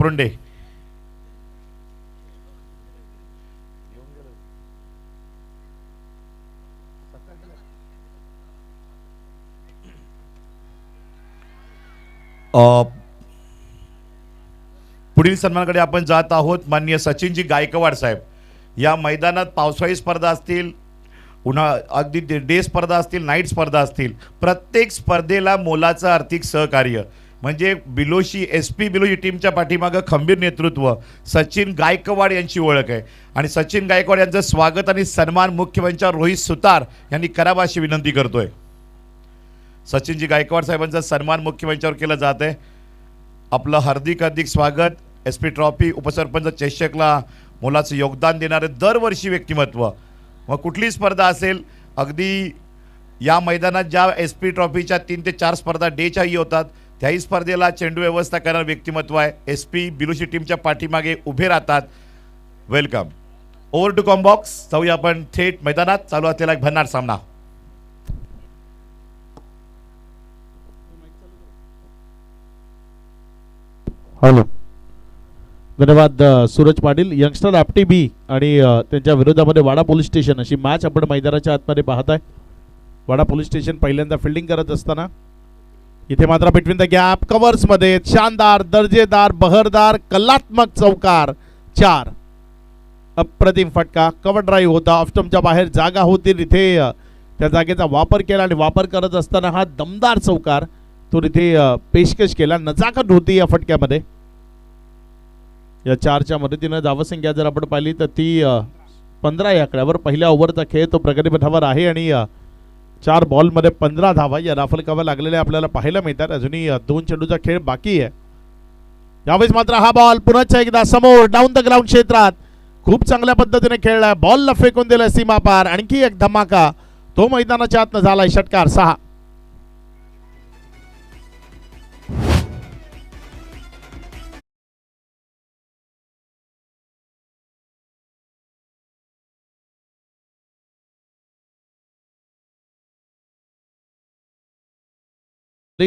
प्रोंडे. पुढील सन्मानाकडे आपण जात आहोत. माननीय सचिनजी गायकवाड साहेब. या मैदानात पावसाळी स्पर्धा असतील, अगदी डे स्पर्धा असतील, नाईट स्पर्धा असतील, प्रत्येक स्पर्धेला मोलाचं आर्थिक सहकार्य म्हणजे बिलोशी SP बिलोशी टीमच्या पाठीमागं खंबीर नेतृत्व सचिन गायकवाड यांची ओळख आहे. आणि सचिन गायकवाड यांचं स्वागत आणि सन्मान मुख्यमंत्री रोहित सुतार यांनी करावा अशी विनंती करतोय. सचिनजी गायकवाड साहेबांचा सन्मान मुख्यमंचावर केला जात आहे. आपलं हार्दिक हार्दिक स्वागत. SP ट्रॉफी उपसरपंच चषकला मोलाचं योगदान देणारे दरवर्षी व्यक्तिमत्व, मग कुठली स्पर्धा असेल, अगदी या मैदानात ज्या SP ट्रॉफीच्या 3 ते 4 स्पर्धा डेच्याही होतात, त्याही स्पर्धेला चेंडू व्यवस्था करणारं व्यक्तिमत्व आहे. SP बिलोशी टीमच्या पाठीमागे उभे राहतात. वेलकम. Over to combox. जाऊया आपण थेट मैदानात. चालू असलेला एक भन्नाट सामना. हॅलो, धन्यवाद सूरज पाटील. यंगस्टर आपटी बी आणि त्यांच्या विरोधामध्ये वाडा पोलीस स्टेशन अशी मॅच आपण मैदानाच्या आतमध्ये पाहत आहे. वाडा पोलीस स्टेशन पहिल्यांदा फिल्डिंग करत असताना इथे मात्र बिटवीन द गॅप कव्हर्स मध्ये शानदार, दर्जेदार, बहरदार, कलात्मक चौकार 4. अप्रतिम फटका. कव्हर ड्राईव्ह होता. ऑफस्टम्पच्या बाहेर जागा होती, तिथे त्या जागेचा वापर केला आणि वापर करत असताना हा दमदार चौकार तो तिथे पेशकश केला. नजाकत होती या फटक्यामध्ये. या 4च्या मदतीनं धावसंख्या जर आपण पाहिली तर ती 15 या आकड्यावर. पहिल्या ओव्हरचा खेळ तो प्रगतीपथावर आहे आणि 4 बॉलमध्ये 15 धावा या राफल कव्हर लागलेल्या आपल्याला पाहायला मिळतात. अजूनही 2 चेंडूचा खेळ बाकी आहे. यावेळेस मात्र हा बॉल पुन्हा एकदा समोर डाऊन द ग्राउंड क्षेत्रात खूप चांगल्या पद्धतीने खेळलाय. बॉलला फेकून दिलाय सीमा पार. आणखी एक धमाका तो मैदानाच्या आतनं झालाय. षटकार 6.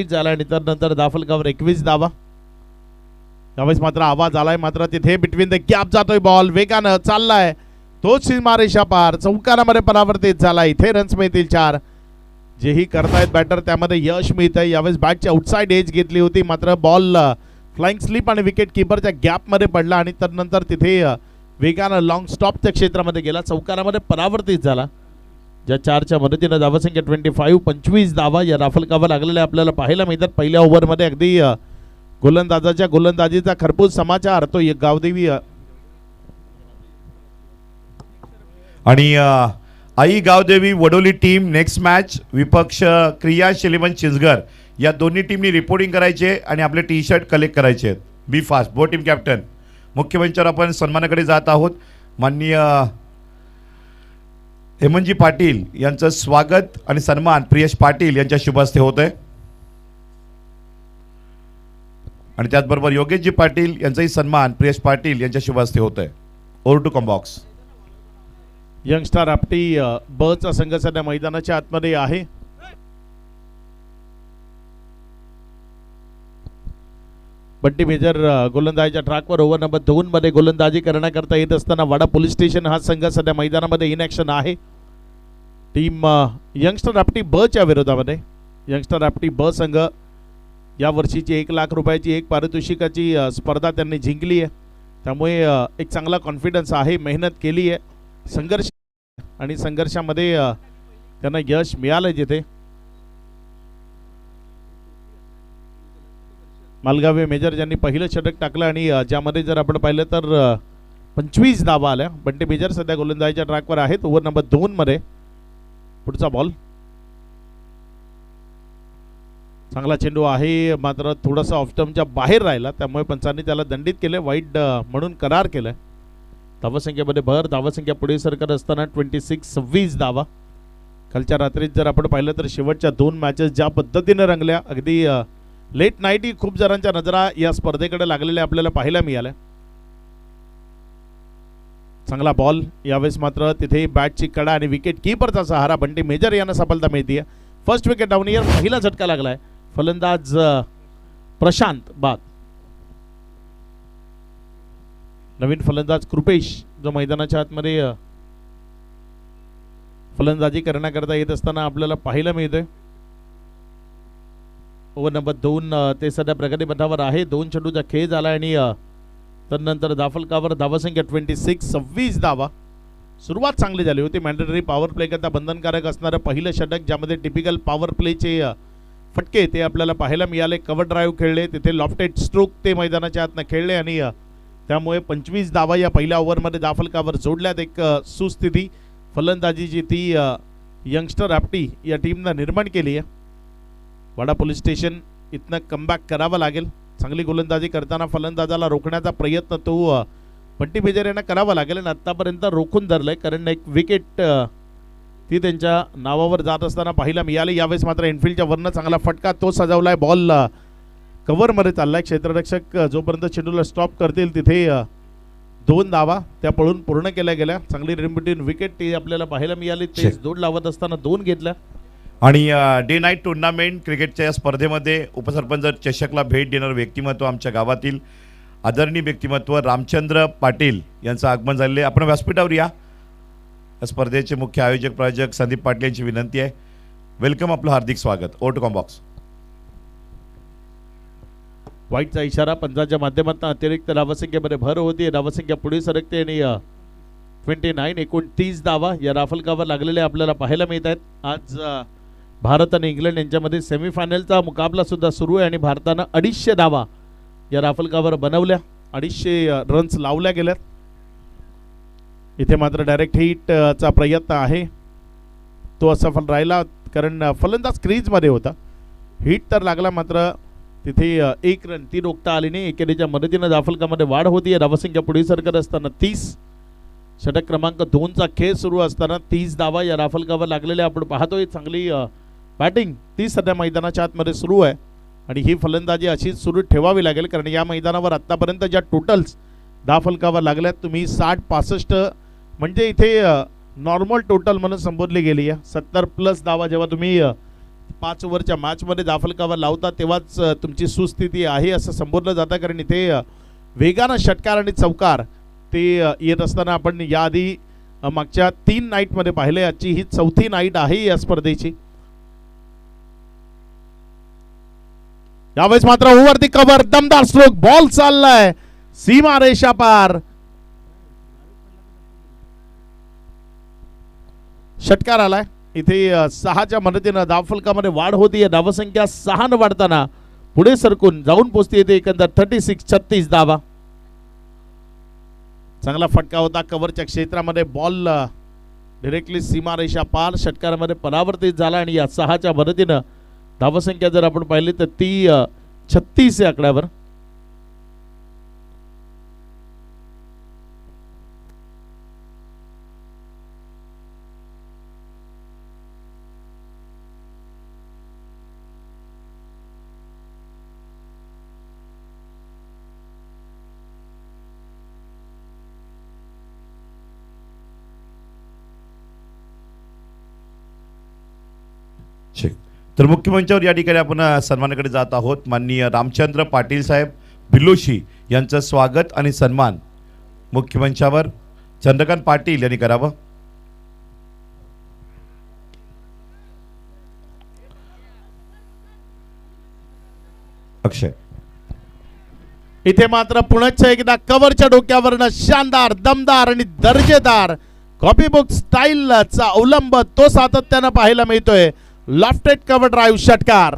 झाला आणि नंतर दाफल कव्हर 21 धावा. यावेळेस मात्र आवाज आलाय. मात्र तिथे बिटवीन द गॅप जातोय बॉल. वेगानं चाललाय तो सीमारेषा पार. चौकारामध्ये परावर्तित झाला. इथे रन्स मिळतील 4. जेही करतायत बॅटर त्यामध्ये यश मिळतंय. यावेळेस बॅटची आउटसाइड एज घेतली होती, मात्र बॉल फ्लाइंग स्लिप आणि विकेट किपरच्या गॅपमध्ये पडला आणि त्यानंतर तिथे वेगानं लॉंग स्टॉपच्या क्षेत्रामध्ये गेला. चौकारामध्ये परावर्तित झाला. ज्या 4च्या मदतीनं धावसंख्या 25 धावा या राफल कव्हर लागलेल्या आपल्याला पाहायला मिळतात. पहिल्या ओव्हरमध्ये अगदी गोलंदाजीचा खरपूस समाचार तो गावदेवी आणि आई Gavdevi Vadoli team next match विपक्ष क्रियाश इलेव्हन चिंचघर या दोन्ही टीमनी रिपोर्टिंग करायचे आणि आपले टी-शर्ट कलेक्ट करायचे आहेत. बी फास्ट. बो टीम कॅप्टन. मुख्यमंचावर आपण सन्मानाकडे जात आहोत. माननीय हेमंतजी पाटील यांचं स्वागत आणि सन्मान प्रियश पाटील यांच्या शुभ हस्ते होत आहे आणि त्याचबरोबर योगेशजी पाटील यांचाही सन्मान प्रियश पाटील यांच्या शुभ हस्ते होत आहे. Over to combox. Youngster Apti बचा संघ सध्या मैदानाच्या आतमध्ये आहे. बंटी मेजर गोलंदाजीच्या ट्रॅकवर ओव्हर नंबर 2 मध्ये गोलंदाजी करण्याकरता येत असताना वाडा पोलीस स्टेशन हा संघ सध्या मैदानामध्ये इन ॲक्शन आहे. टीम यंगस्टर आपटी बच्या विरोधामध्ये. यंगस्टर आपटी ब संघ या वर्षीची 1 लाख रुपयाची एक पारितोषिकाची स्पर्धा त्यांनी जिंकली आहे. त्यामुळे एक चांगला कॉन्फिडन्स आहे. मेहनत केली आहे, संघर्ष आणि संघर्षामध्ये त्यांना यश मिळालं. जिथे मालगावे मेजर ज्यांनी पहिलं षटक टाकलं आणि ज्यामध्ये जर आपण पाहिलं तर 25 धावा आल्या. बंटी मेजर सध्या गोलंदाजीच्या ट्रॅकवर आहेत. ओव्हर नंबर 2 मध्ये पुढचा बॉल. चांगला चेंडू आहे, मात्र थोडासा ऑफस्टम्पच्या बाहेर राहिला, त्यामुळे पंचांनी त्याला दंडित केले. वाईट म्हणून करार केलाय. धावसंख्येमध्ये भर. धावसंख्या पुढे सरकत असताना 26 धावा. कालच्या रात्रीत जर आपण पाहिलं तर शेवटच्या 2 मॅचेस ज्या पद्धतीने रंगल्या, अगदी लेट नाईट ही खूप जणांच्या नजरा या स्पर्धेकडे लागलेल्या आपल्याला पाहायला मिळाल्या. चांगला बॉल. यावेळेस मात्र तिथे बॅटची कडा आणि विकेट कीपरचा सहारा. बंटी मेजर यांना सफलता मिळते. First wicket down. इयर पहिला झटका लागलाय. फलंदाज प्रशांत बाद. नवीन फलंदाज कृपेश जो मैदानाच्या आतमध्ये फलंदाजी करण्याकरता येत असताना आपल्याला पाहायला मिळतंय. ओव्हर नंबर 2 ते सध्या प्रगती पथावर आहे. 2 चेंडूचा खेळ झाला आणि तदनंतर धाफलकावर धावसंख्या 26 धावा. सुरुवात चांगली झाली होती. मॅन्डेटरी पॉवर प्ले करता बंधनकारक असणारं पहिलं षटक ज्यामध्ये टिपिकल पॉवर प्लेचे फटके ते आपल्याला पाहायला मिळाले. कव्हर ड्राईव्ह खेळले, तिथे लॉफ्टेड स्ट्रोक ते मैदानाच्या आतनं खेळले आणि त्यामुळे 25 धावा या पहिल्या ओव्हरमध्ये दाफलकावर जोडल्यात. एक सुस्थिती फलंदाजी जी ती यंगस्टर आपटी या टीमनं निर्माण केली आहे. वाडा पोलीस स्टेशन इथनं कमबॅक करावं लागेल. चांगली गोलंदाजी करताना फलंदाजाला रोखण्याचा प्रयत्न तो पट्टी बेजर यांना करावा लागेल आणि आत्तापर्यंत रोखून धरलंय, कारण एक विकेट ती त्यांच्या नावावर जात असताना पाहायला मिळाली. यावेळेस मात्र इनफिल्डच्या वरनं चांगला फटका तो सजवलाय. बॉल कव्हरमध्ये चाललाय. क्षेत्ररक्षक जोपर्यंत चेंडूला स्टॉप करतील तिथे 2 धावा त्या पळून पूर्ण केल्या गेल्या. चांगली रिमबिटवीन विकेट ती आपल्याला पाहायला मिळाली. तेच 2 लावत असताना 2 घेतल्या. आणि डे नाईट टुर्नामेंट क्रिकेटच्या या स्पर्धेमध्ये उपसरपंच चषकला भेट देणारं व्यक्तिमत्व आमच्या गावातील आदरणीय व्यक्तिमत्व रामचंद्र पाटील यांचं आगमन झालेले. आपण व्यासपीठावर या स्पर्धेचे मुख्य आयोजक प्रायोजक संदीप पाटील यांची विनंती आहे. वेलकम, आपलं हार्दिक स्वागत. Over to combox. वाईटचा इशारा पंचांच्या माध्यमातून अतिरिक्त धावसंख्येमध्ये भर होती. धावसंख्या पुढे सरकते आणि 29 धावा या राफलकावर लागलेल्या आपल्याला पाहायला मिळत आहेत. आज भारत आणि इंग्लंड यांच्यामध्ये सेमीफायनलचा मुकाबला सुद्धा सुरू आहे आणि भारतानं 250 धावा या राफलकावर बनवल्या. 250 रन्स लावल्या गेल्यात. इथे मात्र डायरेक्ट हिटचा प्रयत्न आहे, तो असफल राहिला कारण फलंदाज क्रीजमध्ये होता. हिट तर लागला, मात्र तिथे 1 रन ती रोखता आली नाही. एकेरीच्या मदतीनं दाफलकामध्ये वाढ होती. धावसंख्या पुढे सरकत असताना 30. षटक क्रमांक 2चा खेळ सुरू असताना 30 धावा या राफलकावर लागलेल्या आपण पाहतोय. चांगली बॅटिंग ती सध्या मैदानाच्या आतमध्ये सुरू आहे आणि ही फलंदाजी अशीच सुरू ठेवावी लागेल, कारण या मैदानावर आत्तापर्यंत ज्या टोटल्स दाफलकावर लागल्यात तुम्ही 60-65 म्हणजे इथे नॉर्मल टोटल म्हणून संबोधली गेली आहे. 70+ धावा जेव्हा तुम्ही 5 ओव्हरच्या मॅचमध्ये दाफलकावर लावता तेव्हाच तुमची सुस्थिती आहे असं संबोधलं जातं, कारण इथे वेगानं षटकार आणि चौकार ते येत असताना आपण याआधी मागच्या 3 नाईटमध्ये पाहिले. आजची ही 4थी नाईट आहे या स्पर्धेची. यावेळेस मात्र ओव्हरती कव्हर, दमदार स्ट्रोक, बॉल चाललाय सीमा रेषा पार. षटकार आलाय. इथे 6च्या मदतीनं धावफलकामध्ये वाढ होती. धावसंख्या 6 वाढताना पुढे सरकून जाऊन पोहोचते येते एकंदर 36 धावा. चांगला फटका होता कव्हरच्या क्षेत्रामध्ये. बॉल डायरेक्टली सीमारेषा पार षटकारामध्ये परावर्तित झाला आणि या 6च्या मदतीनं धावसंख्या जर आपण पाहिली तर ती 36 या आकड्यावर. तर मुख्य मंचावर या ठिकाणी आपण सन्मानाकडे जात आहोत. माननीय रामचंद्र पाटील साहेब बिलोशी यांचं स्वागत आणि सन्मान मुख्य मंचावर चंद्रकांत पाटील यांनी करावं. अक्षय. इथे मात्र पुन्हा एकदा कव्हरच्या डोक्यावरनं शानदार, दमदार आणि दर्जेदार कॉपीबुक स्टाईलचा अवलंब तो सातत्यानं पाहायला मिळतोय. लॉफ्टेड कव्हर ड्राईव्ह षटकार.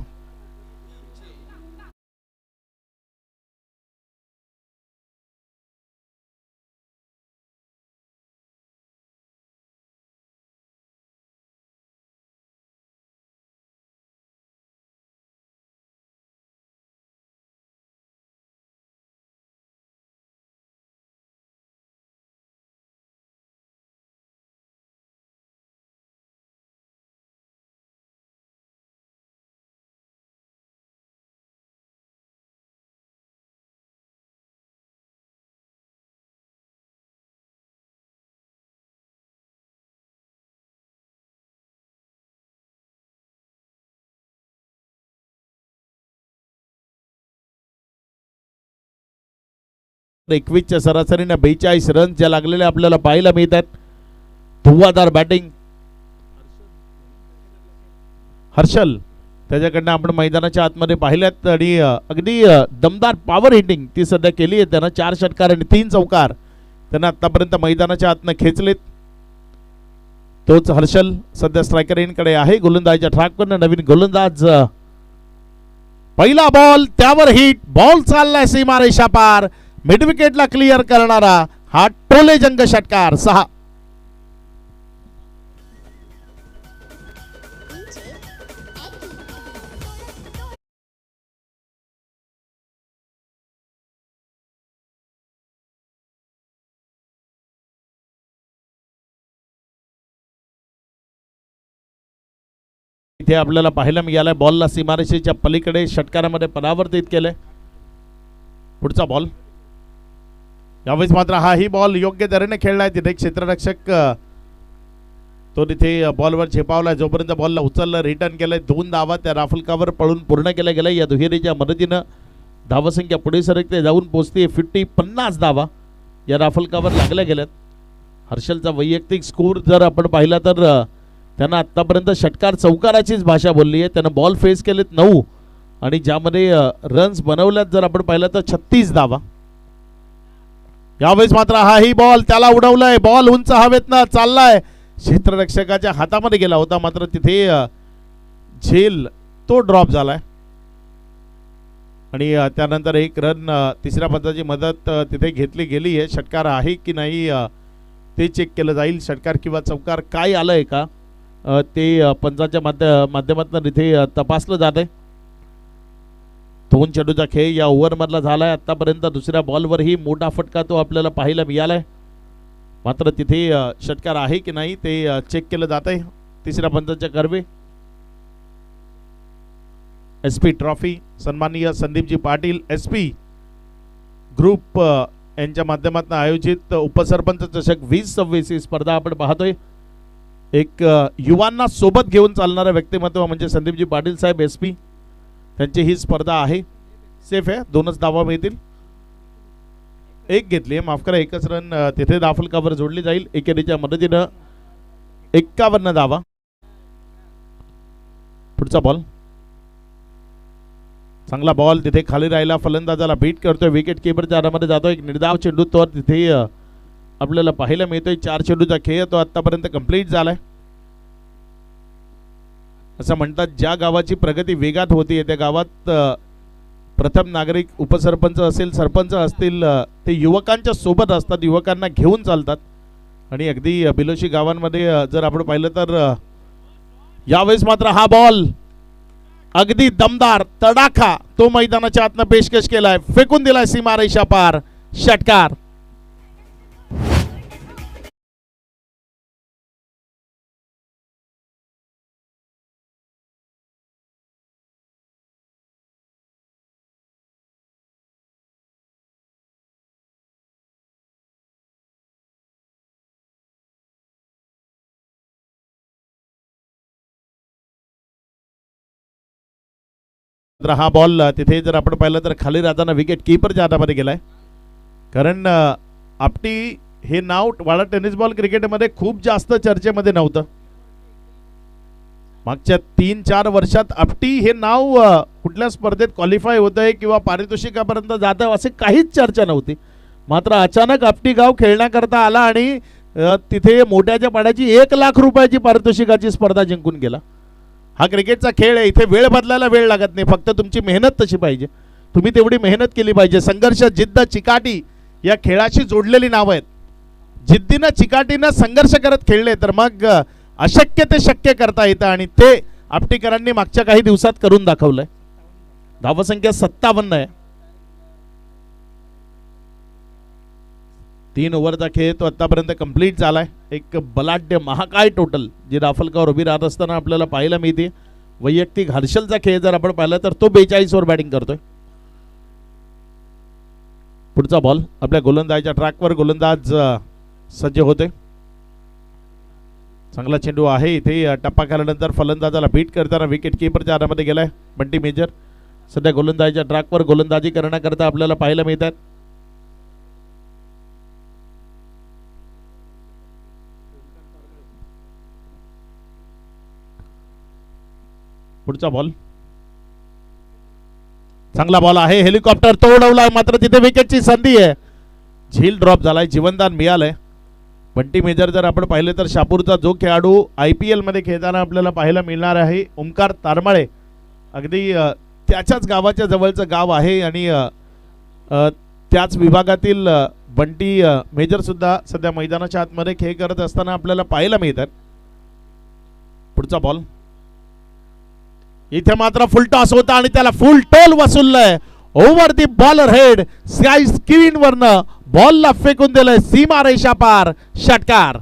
21च्या सरासरीने 42 रन ज्या लागलेले आपल्याला पाहायला मिळतात. धुव्वाधार बॅटिंग हर्षल त्याच्याकडनं आपण मैदानाच्या आतमध्ये पाहिल्यात आणि अगदी दमदार पॉवर हिटिंग ती सध्या केली आहे त्यानं. 4 षटकार आणि 3 चौकार त्यानं आतापर्यंत मैदानाच्या आतनं खेचलेत. तोच हर्षल सध्या स्ट्रायकर इनकडे आहे. गोलंदाजीच्या ट्रॅकवरनं नवीन गोलंदाज. पहिला बॉल त्यावर हिट. बॉल चाललाय सीमारेषा पार. मिड विकेटला क्लिअर करणारा हा टोले जंग षटकार 6. इथे आपल्याला पाहायला मिळालंय बॉलला सीमारेषेच्या पलीकडे षटकारामध्ये परावर्तित केलंय. पुढचा बॉल यावेळेस मात्र हाही बॉल योग्य तऱ्हेने खेळलाय. तिथे क्षेत्ररक्षक तो तिथे बॉलवर झेपावला. जोपर्यंत बॉलला उचललं रिटर्न केलंय. 2 धावा त्या राफलकावर पळून पूर्ण केल्या गेल्या. या दुहेरीच्या मदतीनं धावसंख्या पुढे सरकते जाऊन पोहोचते 50 धावा या राफलकावर लागल्या गेल्यात. हर्षलचा वैयक्तिक स्कोर जर आपण पाहिला तर त्यानं आत्तापर्यंत षटकार चौकाराचीच भाषा बोलली आहे. त्यानं बॉल फेस केलेत 9 आणि ज्यामध्ये रन्स बनवल्यात जर आपण पाहिलं तर 36 धावा. यावेळेस मात्र हाही बॉल त्याला उडवलाय. बॉल उंच हवेतनं चाललाय. क्षेत्ररक्षकाच्या हातामध्ये गेला होता मात्र तिथे झेल तो ड्रॉप झालाय आणि त्यानंतर 1 रन तिसऱ्या पंचाची मदत तिथे घेतली गेली आहे. षटकार आहे की नाही ते चेक केलं जाईल. षटकार किंवा चौकार काय आलंय का ते पंचाच्या माध्यमातून इथे तपासलं जात आहे. 2 चेंडूचा खेळ या ओव्हरमधला झालाय. आतापर्यंत दुसऱ्या बॉलवरही मोठा फटका तो आपल्याला पाहायला मिळालाय. मात्र तिथे षटकार आहे की नाही ते चेक केलं जात आहे. तिसऱ्या पंचाच्या कर्वे SP ट्रॉफी सन्माननीय संदीपजी पाटील SP ग्रुप यांच्या माध्यमातून आयोजित उपसरपंच चषक 2026 ही स्पर्धा आपण पाहतोय. एक युवांना सोबत घेऊन चालणारं व्यक्तिमत्व म्हणजे संदीपजी पाटील साहेब SP. त्यांची ही स्पर्धा आहे. सेफ आहे. 2च धावा मिळतील. 1 घेतली माफ करा. 1च रन तिथे दाफलकावर जोडली जाईल. एकेरीच्या मदतीनं 51 धावा. पुढचा बॉल चांगला बॉल तिथे खाली राहिला. फलंदाजाला बीट करतोय. विकेट किपरच्या हातामध्ये जातो. एक निर्धाव चेंडू तो तिथे आपल्याला पाहायला मिळतोय. 4 चेंडूचा खेळ तो आतापर्यंत कंप्लीट झालाय. असं म्हणतात ज्या गावाची प्रगती वेगात होती त्या गावात प्रथम नागरिक उपसरपंच असेल सरपंच असतील ते युवकांच्या सोबत असतात. युवकांना घेऊन चालतात आणि अगदी बिलोशी गावांमध्ये जर आपण पाहिलं तर यावेळेस मात्र हा बॉल अगदी दमदार तडाखा तो मैदानाच्या आतनं पेशकश केलाय. फेकून दिलाय सीमारेषा पार. षटकार. हा बॉल तिथे जर आपण पाहिलं तर खाली राहताना विकेट किपरच्या हातामध्ये गेलाय. कारण आपटी हे नाव वाडा टेनिस बॉल क्रिकेटमध्ये खूप जास्त चर्चेमध्ये नव्हतं. मागच्या 3-4 वर्षात आपटी हे नाव कुठल्या स्पर्धेत क्वालिफाय होत आहे किंवा पारितोषिकापर्यंत जात आहे असे काहीच चर्चा नव्हती. मात्र अचानक आपटी गाव खेळण्याकरता आला आणि तिथे मोठ्याच्या पाड्याची 1 लाख रुपयाची पारितोषिकाची स्पर्धा जिंकून गेला. हा क्रिकेटचा खेळ आहे. इथे वेळ बदलायला वेळ लागत नाही. फक्त तुमची मेहनत तशी पाहिजे. तुम्ही तेवढी मेहनत केली पाहिजे. संघर्ष जिद्द चिकाटी या खेळाशी जोडलेली नावं आहेत. जिद्दीनं चिकाटीनं संघर्ष करत खेळले तर मग अशक्य ते शक्य करता येतं आणि ते आपटीकरांनी मागच्या काही दिवसात करून दाखवलंय. धावसंख्या 57 आहे. 3 ओव्हरचा खेळ तो आतापर्यंत कंप्लीट झालाय. एक बलाढ्य महाकाय टोटल जी राफलकावर उभी राहत असताना आपल्याला पाहायला मिळते. वैयक्तिक हर्षलचा खेळ जर आपण पाहिला तर तो 42 वर बॅटिंग करतोय. पुढचा बॉल आपल्या गोलंदाजीच्या ट्रॅकवर गोलंदाज सज्ज होते. चांगला चेंडू आहे. इथे टप्पा खाल्यानंतर फलंदाजाला बीट करताना विकेट किपरच्या हातामध्ये गेलाय बंटी मेजर. सध्या गोलंदाजीच्या ट्रॅकवर गोलंदाजी करण्याकरता आपल्याला पाहायला मिळतात. पुढचा बॉल चांगला बॉल आहे, हेलिकॉप्टर तो उडवलाय, मात्र तिथे विकेटची संधी आहे, झील ड्रॉप झालाय, जीवनदान मिळालंय. बंटी मेजर जर आपण पाहिले तर शापूरचा जो खेळाडू IPL मध्ये खेळताना आपल्याला पाहायला मिळणार आहे, ओमकार तारमाळे, अगदी त्याच्याच गावाच्या जवळचं गाव आहे आणि त्याच विभागातील बंटी मेजर सुद्धा सध्या मैदानाच्या आतमध्ये खेळ करत असताना आपल्याला पाहायला मिळतात. पुढचा बॉल इथे मात्र फुल टॉस होता आणि त्याला फुल टोल वसूललंय, over the bowler head, sky screen वरनं बॉलला फेकून दिलंय सीमा रेषा पार, षटकार.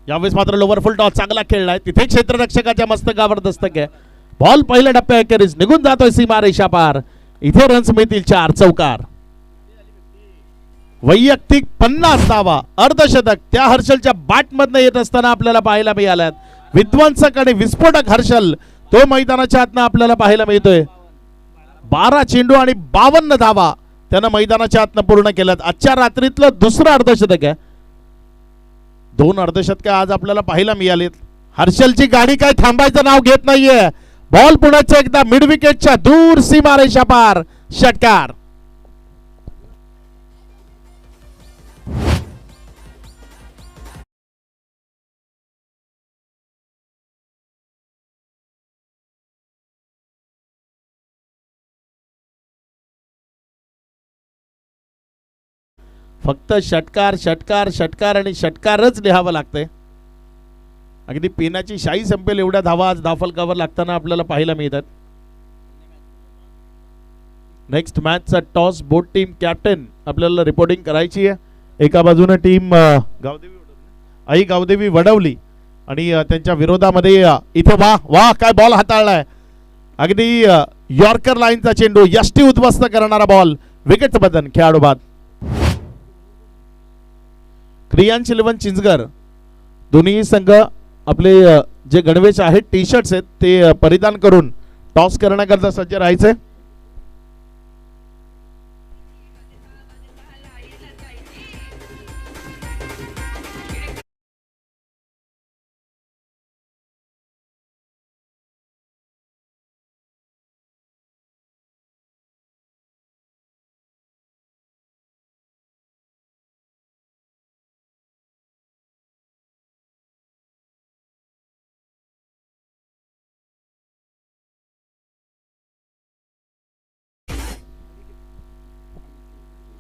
यावेळेस मात्र लोवर फुल टॉस चांगला खेळलाय, तिथे क्षेत्ररक्षकाच्या मस्तकावर दस्तक आहे, बॉल पहिल्या टप्प्याखेरीज निघून जातोय सीमा रेषा पार, इथे रन्स मिळतील 4, चौकार. वैयक्तिक 50 धावा, अर्धशतक त्या हर्षलच्या बॅटमधनं येत असताना आपल्याला पाहायला मिळाल्यात. विध्वंसक आणि विस्फोटक हर्षल तो मैदानाच्या आतनं आपल्याला पाहायला मिळतोय. 12 चेंडू आणि 52 धावा त्यानं मैदानाच्या आतनं पूर्ण केल्यात. आजच्या रात्रीतलं दुसरं अर्धशतक आहे, 2 अर्धशतक आज आपल्याला पाहायला मिळालीत. हर्षलची गाडी काय थांबायचं नाव घेत नाहीये, बॉल पुण्याच्या एकदा मिड विकेटच्या दूर सीमा रेषा पार, षटकार. फक्त षटकार षटकार षटकार आणि षटकारच लिहावं लागतंय. अगदी पेनाची शाई संपेल एवढ्या धावा आज धावफलकावर लागताना आपल्याला पाहायला मिळतात. नेक्स्ट मॅचचा टॉस बोट टीम कॅप्टन आपल्याला रिपोर्टिंग करायची आहे. एका बाजूने टीम आई गावदेवी वडवली आणि त्यांच्या विरोधामध्ये इथे वा काय बॉल हाताळलाय, अगदी यॉर्कर लाईनचा चेंडू, यष्टी उद्ध्वस्त करणारा बॉल, विकेट बदन खेळाडू बाद. क्रियांश 11 चिंचगर दोन्ही संघ आपले जे गणवेश आहेत, टी शर्ट्स आहेत, ते परिधान करून टॉस करण्याकरता सज्ज राहायचे.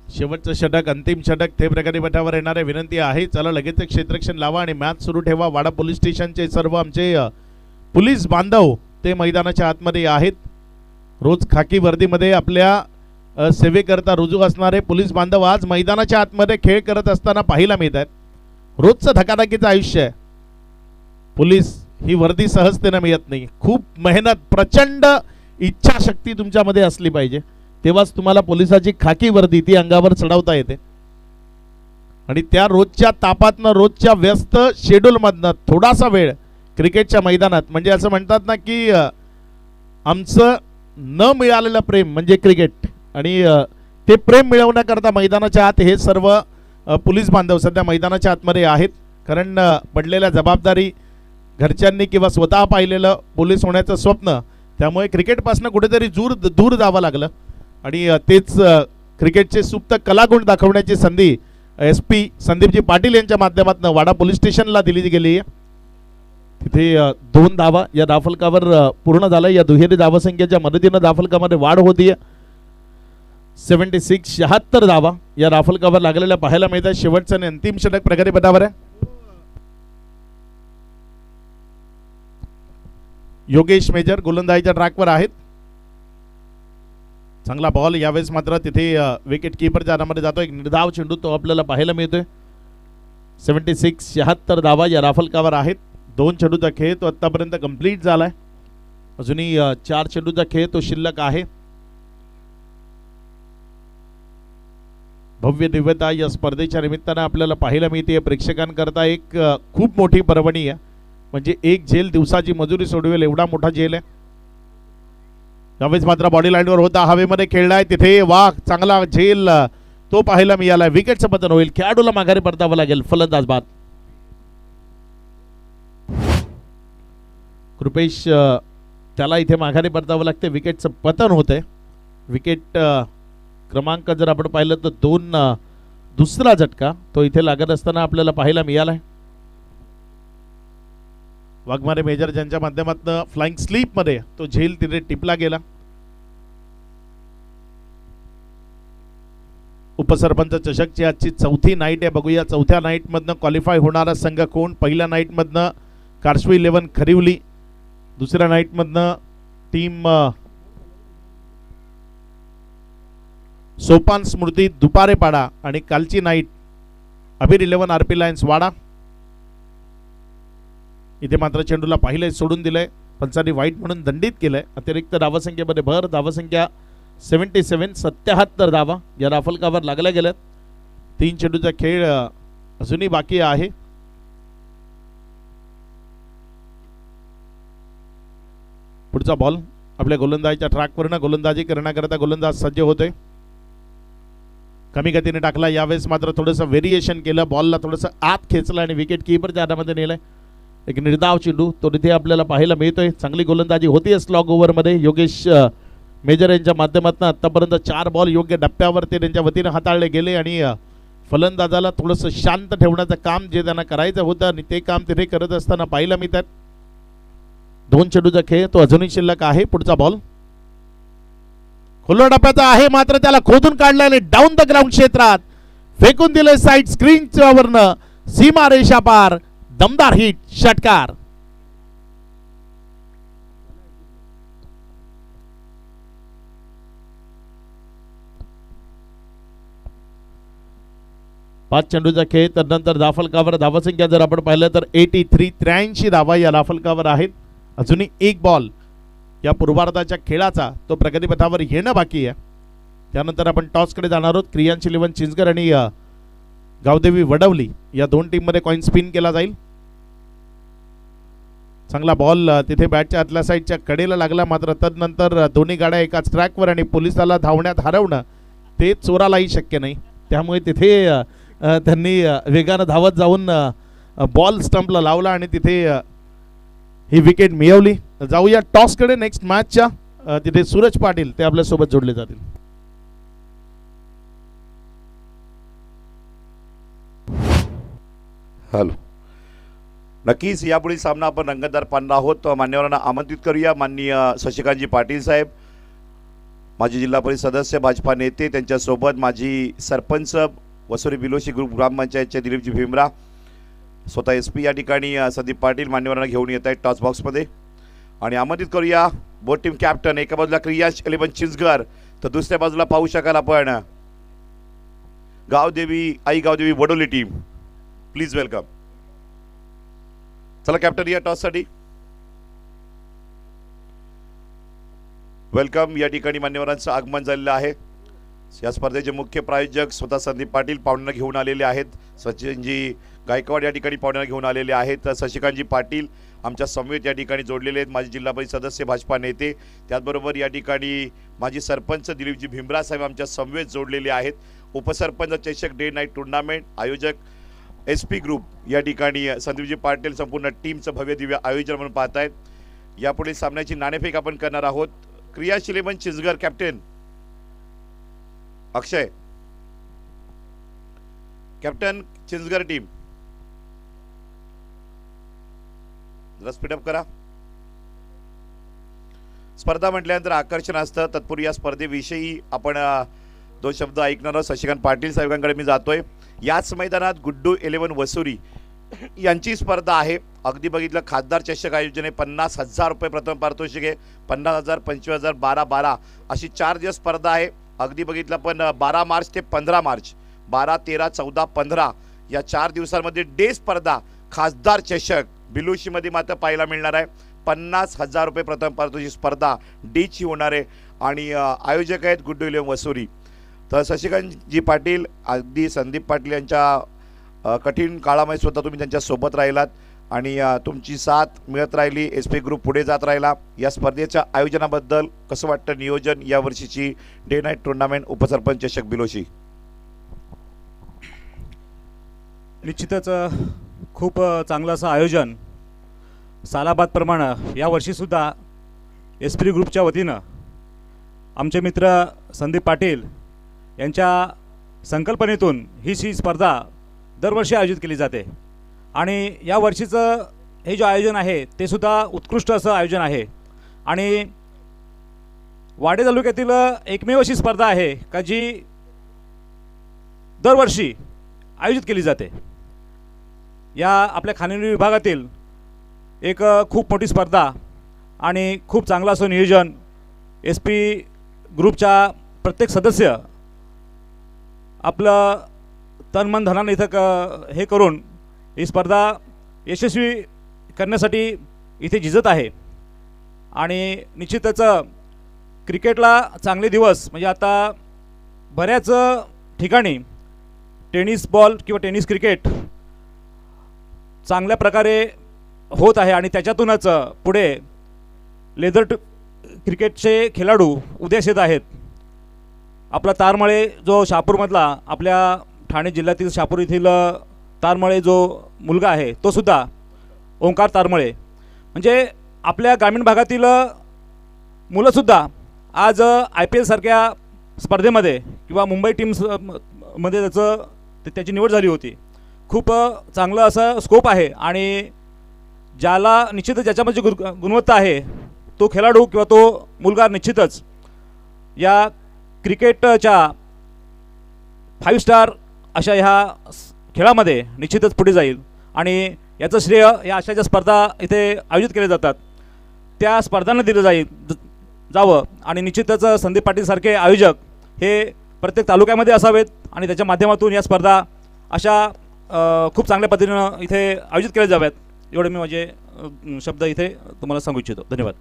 शेवटचं षटक, अंतिम षटक ते प्रकारे पटावर येणारे विनंती आहे, चला लगेच क्षेत्ररक्षण लावा आणि मॅच सुरू ठेवा. वाडा पोलीस स्टेशनचे सर्व आमचे पोलीस बांधव ते मैदानाच्या आतमध्ये आहेत. रोज खाकी वर्दीमध्ये आपल्या सेवेकरता रुजू असणारे पोलीस बांधव आज मैदानाच्या आतमध्ये खेळ करत असताना पाहायला मिळत आहेत. रोजचं धकाधकीचं आयुष्य आहे, पोलीस ही वर्दी सहजतेने मिळत नाही. खूप मेहनत, प्रचंड इच्छाशक्ती तुमच्यामध्ये असली पाहिजे, तेव्हाच तुम्हाला पोलिसाची खाकी वर्दी ती अंगावर चढवता येते. आणि त्या रोजच्या तापातनं, रोजच्या व्यस्त शेड्यूलमधनं थोडासा वेळ क्रिकेटच्या मैदानात, म्हणजे असं म्हणतात ना की आमचं न मिळालेलं प्रेम म्हणजे क्रिकेट, आणि ते प्रेम मिळवण्याकरता मैदानाच्या आत हे सर्व पोलीस बांधव सध्या मैदानाच्या आतमध्ये आहेत. कारण पडलेल्या जबाबदारी, घरच्यांनी किंवा स्वतः पाहिलेलं पोलीस होण्याचं स्वप्न, त्यामुळे क्रिकेटपासून कुठेतरी दूर जावं लागलं. आणि तेच क्रिकेटचे सुप्त कलागुण दाखवण्याची संधी SP संदीपजी पाटील यांच्या माध्यमातून वाडा पोलीस स्टेशनला दिली गेली आहे. तिथे 2 धावा या धावफलकावर पूर्ण झाल्या. या दुहेरी धावसंख्येच्या मदतीनं धावफलकामध्ये वाढ होतीये. 76 धावा या धावफलकावर लागलेल्या पाहायला मिळतात. शेवटचं आणि अंतिम षटक प्रगती पथावर आहे. योगेश मेजर गोलंदाजीच्या ट्रॅकवर आहेत. चांगला बॉल, यावेळेस मात्र तिथे विकेट कीपरच्या हातामध्ये जातो. एक निर्धाव चेंडू तो आपल्याला पाहायला मिळतोय. 76 धावा या राफलकावर आहेत. 2 चेंडूचा खेळ तो आतापर्यंत कंप्लीट झालाय. अजूनही 4 चेंडूचा खेळ तो शिल्लक आहे. भव्य दिव्यता या स्पर्धेच्या निमित्तानं आपल्याला पाहायला मिळते. प्रेक्षकांकरता एक खूप मोठी पर्वणी आहे. म्हणजे एक झेल दिवसाची मजुरी सोडवेल एवढा मोठा झेल आहे. यावेळेस मात्र बॉडी लाईनवर होता, हवेमध्ये खेळलाय तिथे वा चांगला झेल तो पाहायला मिळाला. विकेटचं पतन होईल. खेळाडूला माघारी परतावं लागेल. फलंदाज बाद. कृपेश त्याला इथे माघारी परतावं लागते. विकेटचं पतन होतंय. विकेट क्रमांक जर आपण पाहिलं तर 2 दुसरा झटका तो इथे लागत असताना आपल्याला पाहायला मिळालाय. वाघमारे मेजर ज्यांच्या माध्यमातून फ्लाइंग स्लीप मध्ये तो झेल तिथे टिपला गेला. उपसरपंच चषकची आजची 4थी नाईट आहे. बघूया 4थ्या नाईट मधनं क्वालिफाय होणारा संघ कोण. पहिल्या नाईट मधनं कार्शवी 11 खरिवली, दुसऱ्या नाईट मधनं टीम सोपान स्मृती दुपारेपाडा आणि कालची नाईट अबीर 11 आरपी लायन्स वाडा. इथे मात्र चेंडूला पाहिलंय, सोडून दिलंय, पंचांनी वाईट म्हणून दंडित केलंय. अतिरिक्त धावसंख्येमध्ये भर. धावसंख्या 77 धावा या राफलकावर लागल्या गेल्यात. 3 चेंडूचा खेळ अजूनही बाकी आहे. पुढचा बॉल आपल्या गोलंदाजीच्या ट्रॅकवरनं गोलंदाजी करण्याकरता गोलंदाज सज्ज होते. कमी गतीने टाकला. यावेळेस मात्र थोडंसं व्हेरिएशन केलं. बॉलला थोडंसं आत खेचलं आणि विकेट कीपरच्या हातामध्ये नेलंय. एक निर्धाव चेंडू तो तिथे आपल्याला पाहायला मिळतोय. चांगली गोलंदाजी होती स्लॉग ओव्हरमध्ये. योगेश मेजर यांच्या माध्यमातून आतापर्यंत 4 बॉल योग्य डप्प्यावर ते त्यांच्या वतीनं हाताळले गेले आणि फलंदाजाला थोडंसं शांत ठेवण्याचं काम जे त्यांना करायचं होतं आणि ते काम तिथे करत असताना पाहायला मिळतात. 2 चेंडूचा खेळ तो अजूनही शिल्लक आहे. पुढचा बॉल खुल्या डप्प्याचा आहे, मात्र त्याला खोदून काढलं आणि डाऊन द ग्राउंड क्षेत्रात फेकून दिले साईड स्क्रीनच्या वरनं. सीमा रेषा पार. दमदार हिट, षटकार. पाच चेंडूचा खेळ. तदनंतर धाफलकावर धावसंख्या जर आपण पाहिलं तर 83 धावा या धाफलकावर आहेत. अजूनही एक बॉल या पूर्वार्धाच्या खेळाचा तो प्रगतीपथावर येणं बाकी आहे. त्यानंतर आपण टॉसकडे जाणार आहोत. क्रियांश 11 चिंचगर आणि गावदेवी वडवली या 2 टीममध्ये कॉइन स्पिन केला जाईल. चांगला बॉल तिथे बॅटच्या आतल्या साईडच्या कडेला लागला, मात्र तदनंतर दोन्ही गाड्या एकाच ट्रॅकवर आणि पोलिसाला धावण्यात हरवणं ते चोरालाही शक्य नाही. त्यामुळे तिथे त्यांनी वेगानं धावत जाऊन बॉल स्टंपला लावला आणि तिथे ही विकेट मिळवली. जाऊया टॉसकडे. नेक्स्ट मॅचच्या तिथे सूरज पाटील ते आपल्यासोबत जोडले जातील. हॅलो. नक्कीच यापुढील सामना आपण रंगतदार पाहणार आहोत. मान्यवरांना आमंत्रित करूया. माननीय शशिकांतजी पाटील साहेब, माजी जिल्हा परिषद सदस्य, भाजपा नेते, त्यांच्यासोबत माजी सरपंच वसुरी बिलोशी ग्रुप ग्रामपंचायतचे दिलीपजी भीमरा, स्वतः SP या ठिकाणी संदीप पाटील मान्यवरांना घेऊन येत आहेत टॉस बॉक्समध्ये. आणि आमंत्रित करूया बोथ टीम कॅप्टन. एका बाजूला क्रियांश 11 चिंचगर, तर दुसऱ्या बाजूला पाहू शकाल आपण Gavdevi Vadoli team. Please welcome. चला कॅप्टन या टॉससाठी वेलकम. या ठिकाणी मान्यवरांचं आगमन झालेलं आहे. या स्पर्धेचे मुख्य प्रायोजक स्वतः संदीप पाटील पाहुण्यांना घेऊन आलेले आहेत. सचिनजी गायकवाड या ठिकाणी पाहुण्यांना घेऊन आलेले आहेत. तर शशिकांतजी पाटील आमच्या समवेत या ठिकाणी जोडलेले आहेत. माजी जिल्हा परिषद सदस्य, भाजपा नेते, त्याचबरोबर या ठिकाणी माजी सरपंच दिलीपजी भीमरा साहेब आमच्या समवेत जोडलेले आहेत. उपसरपंच चषक डे नाईट टुर्नामेंट आयोजक SP ग्रुप या ठिकाणी संदीपजी पाटील संपूर्ण टीमचं भव्य दिव्य आयोजन म्हणून पाहत आहेत. यापुढील सामन्याची नाणेफेक आपण करणार आहोत. क्रियांश 11 चिंचगर कॅप्टन अक्षय, कॅप्टन चिंचगर टीम, जरा स्पीडअप करा. स्पर्धा म्हटल्यानंतर आकर्षण असतं. तत्पूर्वी या स्पर्धेविषयी आपण 2 शब्द ऐकणार आहोत. शशिकांत पाटील साहेबांकडे मी जातोय. याच मैदानात गुड्डू 11 वसुरी यांची स्पर्धा आहे. अगदी बघितलं खासदार चषक आयोजन आहे. 50,000 रुपये प्रथम पारितोषिक आहे. 50,000, 25,000, 12 अशी 4 दिवस स्पर्धा आहे. अगदी बघितलं पण 12 मार्च ते 15 मार्च 12, 13, 14, 15 या 4 दिवसांमध्ये डे स्पर्धा खासदार चषक बिलोशीमध्ये मात्र पाहायला मिळणार आहे. 50,000 रुपये प्रथम पारितोषिक स्पर्धा डीची होणार आहे आणि आयोजक आहेत गुड्डू विलियम वसुरी. तर शशिकांतजी पाटील, अगदी संदीप पाटील यांच्या कठीण काळामध्ये सुद्धा तुम्ही त्यांच्यासोबत राहिलात आणि तुमची साथ मिळत राहिली. एस पी ग्रुप पुढे जात राहिला. या स्पर्धेच्या आयोजनाबद्दल कसं वाटतं नियोजन यावर्षीची डे नाईट टुर्नामेंट उपसरपंच चषक बिलोशी? निश्चितच खूप चांगलं असं आयोजन सालाबादप्रमाणे यावर्षीसुद्धा एस पी ग्रुपच्या वतीनं आमचे मित्र संदीप पाटील यांच्या संकल्पनेतून ही स्पर्धा दरवर्षी आयोजित केली जाते आणि या वर्षीचं हे जे आयोजन आहे ते सुद्धा उत्कृष्ट असं आयोजन आहे आणि वाडे तालुक्यातील एकमेव अशी स्पर्धा आहे का जी दरवर्षी आयोजित केली जाते. या आपल्या खानिवली विभागातील एक खूप मोठी स्पर्धा आणि खूप चांगलं असं नियोजन एस पी ग्रुपच्या प्रत्येक सदस्य आपलं तन मन धनानं इथं हे करून ही स्पर्धा यशस्वी करण्यासाठी इथे झिजत आहे आणि निश्चितच क्रिकेटला चांगले दिवस म्हणजे आता बऱ्याच ठिकाणी टेनिस बॉल किंवा टेनिस क्रिकेट चांगल्या प्रकारे होत आहे आणि त्याच्यातूनच पुढे लेदर क्रिकेटचे खेळाडू उदयास येत आहेत. आपला तारमळे जो शहापूरमधला आपल्या ठाणे जिल्ह्यातील शहापूर येथील तारमळे जो मुलगा आहे तो सुद्धा ओंकार तारमळे म्हणजे आपल्या ग्रामीण भागातील मुलंसुद्धा आज IPL सारख्या स्पर्धेमध्ये किंवा मुंबई टीम्स मध्ये त्याची निवड झाली होती. खूप चांगलं असं स्कोप आहे आणि ज्याला निश्चितच ज्याच्यामध्ये गुणवत्ता आहे तो खेळाडू किंवा तो मुलगा निश्चितच या क्रिकेटच्या 5 स्टार अशा ह्या खेळामध्ये निश्चितच पुढे जाईल आणि याचं श्रेय या अशा ज्या स्पर्धा इथे आयोजित केल्या जातात त्या स्पर्धांना दिलं जावं आणि निश्चितच संदीप पाटीलसारखे आयोजक हे प्रत्येक तालुक्यामध्ये असावेत आणि त्याच्या माध्यमातून या स्पर्धा अशा खूप चांगल्या पद्धतीनं इथे आयोजित केल्या जाव्यात एवढे मी माझे शब्द इथे तुम्हाला सांगू इच्छितो. धन्यवाद.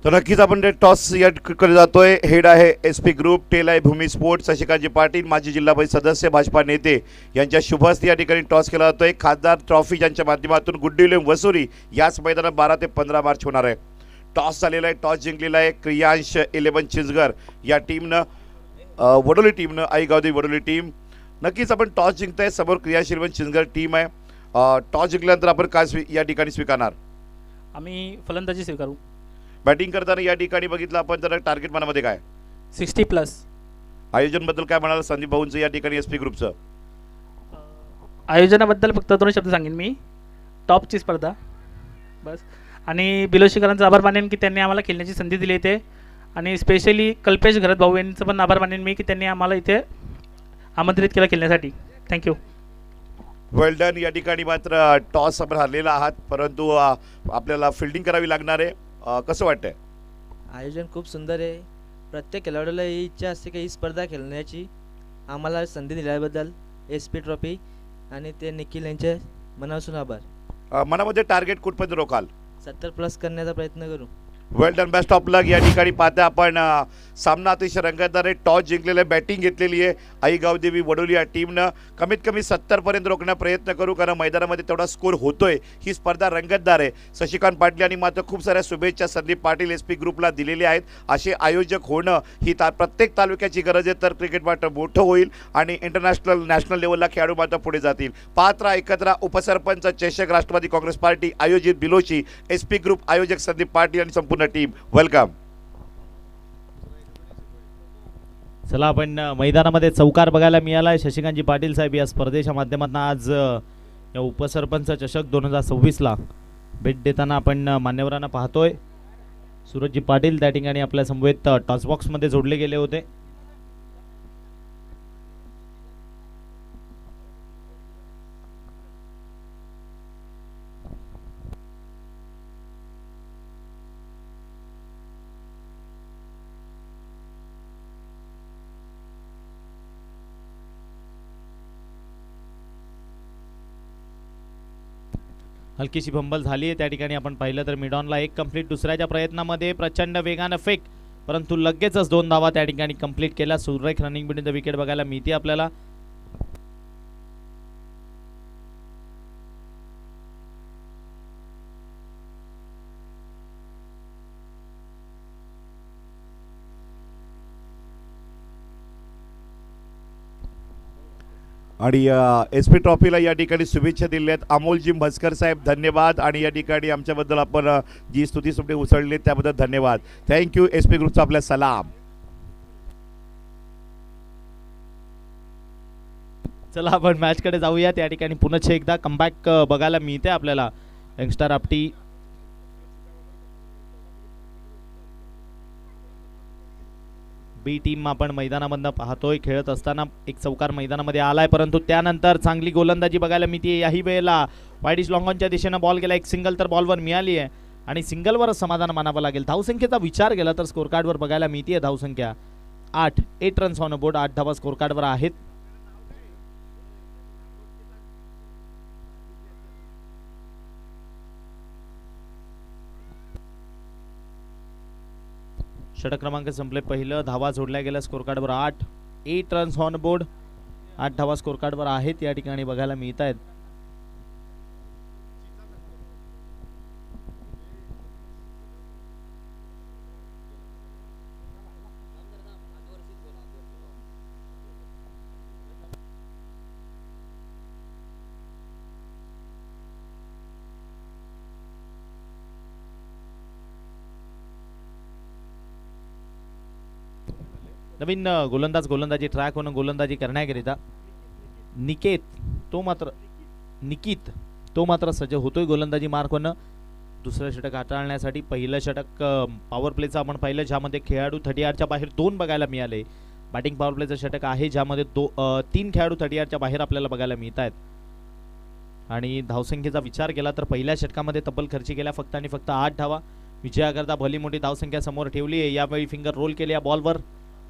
तर नक्कीच आपण टॉस याकडे जातोय. हेड आहे एस पी ग्रुप, टेल आहे भूमी स्पोर्ट्स. शशिकांतजी पाटील माजी जिल्हा परिषद सदस्य भाजपा नेते यांच्या शुभ हस्ते या ठिकाणी टॉस केला जातोय. खासदार ट्रॉफी यांच्या माध्यमातून गुड्डू विलियम वसुरी याच मैदानात 12 ते 15 मार्च होणार आहे. टॉस झालेला आहे, टॉस जिंकलेला आहे क्रियांश 11 चिंचघर या टीमनं, वडोली टीमनं, आई गावदेवी वडोली टीम. नक्कीच आपण टॉस जिंकताय. समोर क्रियांश 11 चिंचघर टीम आहे. टॉस जिंकल्यानंतर आपण काय या ठिकाणी स्वीकारणार? आम्ही फलंदाजी स्वीकारू. बॅटिंग करताना या ठिकाणी बघितलं आपण तर टार्गेट मनामध्ये काय? 60+. आयोजनबद्दल काय म्हणाल संदीप भाऊंचं या ठिकाणी एस पी ग्रुपचं? आयोजनाबद्दल फक्त 2 शब्द सांगेन मी. टॉपची स्पर्धा बस आणि बिलोशीकरांचा आभार मानेन की त्यांनी आम्हाला खेळण्याची संधी दिली इथे आणि स्पेशली कल्पेश घरत भाऊ यांचं पण आभार मानेन मी की त्यांनी आम्हाला इथे आमंत्रित केलं खेळण्यासाठी. थँक्यू. वेल डन. या ठिकाणी मात्र टॉस आपण हरलेला आहात परंतु आपल्याला फिल्डिंग करावी लागणार आहे. कसं वाटतंय? आयोजन खूप सुंदर आहे. प्रत्येक खेळाडूला ही इच्छा असते की ही स्पर्धा खेळण्याची. आम्हाला संधी दिल्याबद्दल एस पी ट्रॉफी आणि ते निखिल यांचे मनापासून आभार. मनामध्ये टार्गेट कुठपर्यंत रोखाल? 70+ करण्याचा प्रयत्न करू. वेल डन. बेस्ट ऑफ लक. या ठिकाणी पाहता आपण सामना अतिशय रंगतदार आहे. टॉस जिंकलेलं, बॅटिंग घेतलेली आहे आई गावदेवी वडोली या टीमनं. कमीत कमी 70पर्यंत रोखण्याचा प्रयत्न करू कारण मैदानामध्ये तेवढा स्कोर होतोय. ही स्पर्धा रंगतदार आहे. शशिकांत पाटील यांनी मात्र खूप साऱ्या शुभेच्छा संदीप पाटील एस पी ग्रुपला दिलेल्या आहेत. असे आयोजक होणं ही प्रत्येक तालुक्याची गरज आहे तर क्रिकेट मात्र मोठं होईल आणि इंटरनॅशनल नॅशनल लेवलला खेळाडू मात्र पुढे जातील. पात्रा एकत्र उपसरपंच चषक राष्ट्रवादी काँग्रेस पार्टी आयोजित बिलोशी, एस पी ग्रुप आयोजक संदीप पाटील आणि संपूर्ण टीम वेलकम. चला आपण मैदानामध्ये चौकार बघायला मिळाला. शशिकांतजी पाटील साहेब या स्पर्धेच्या माध्यमातून आज या उपसरपंच चषक 2026ला भेट देताना आपण मान्यवरांना पाहतोय. सूरजजी पाटील त्या ठिकाणी आपल्या समवेत टॉस बॉक्समध्ये जोडले गेले होते. हलकीशी फंबल झाली आहे त्या ठिकाणी आपण पाहिलं तर मिडॉनला एक कंप्लीट, दुसऱ्याच्या प्रयत्नामध्ये प्रचंड वेगानं फेक, परंतु लगेचच 2 धावा त्या ठिकाणी कंप्लीट केल्या. सुरेख रनिंग बिटवीन द विकेट बघायला मिळते आपल्याला. आणि एस पी ट्रॉफीला या ठिकाणी शुभेच्छा दिल्यात अमोलजी म्हसकर साहेब, धन्यवाद. आणि या ठिकाणी आमच्याबद्दल आपण जी स्तुती सुमटी उसळली त्याबद्दल धन्यवाद. थँक्यू. एस पी ग्रुपचा आपला सलाम. चला आपण मॅचकडे जाऊया. त्या ठिकाणी पुन्हा एकदा कमबॅक बघायला मिळते आपल्याला. यंगस्टर आपटी बी टीम आपण मैदानामधनं पाहतोय. खेळत असताना एक चौकार मैदानामध्ये आलाय, परंतु त्यानंतर चांगली गोलंदाजी बघायला मिळते. याही वेळेला वाईडिश लॉंगॉनच्या दिशेनं बॉल गेला. एक सिंगल तर बॉलवर मिळाली आहे आणि सिंगलवरच समाधान मानावं लागेल. धावसंख्येचा विचार केला तर स्कोर कार्डवर बघायला मिळते धावसंख्या 8 रन्स ऑन बोर्ड. 8 धावा स्कोर कार्डवर आहेत. षटक क्रमांक संपले पहिलं. धावा जोडल्या गेल्या स्कोर कार्डवर 8 रन्स ऑन बोर्ड. 8 धावा स्कोर कार्डवर आहेत या ठिकाणी बघायला मिळत आहेत. नवीन गोलंदाजी ट्रॅक होऊन गोलंदाजी करण्याकरिता निकित तो मात्र सज्ज होतोय गोलंदाजी मार्क होणं. दुसरं षटक हाताळण्यासाठी पहिलं षटक पॉवर प्लेचं आपण पाहिलं, ज्यामध्ये खेळाडू 38च्या बाहेर 2 बघायला मिळाले. बॅटिंग पॉवर प्लेचं षटक आहे ज्यामध्ये 3 खेळाडू 38च्या बाहेर आपल्याला बघायला मिळत आहेत. आणि धावसंख्येचा विचार केला तर पहिल्या षटकामध्ये तब्बल खर्ची केल्या फक्त आणि फक्त 8 धावा. विजयाकरता भली मोठी धावसंख्या समोर ठेवली आहे. यावेळी फिंगर रोल केली या बॉलवर.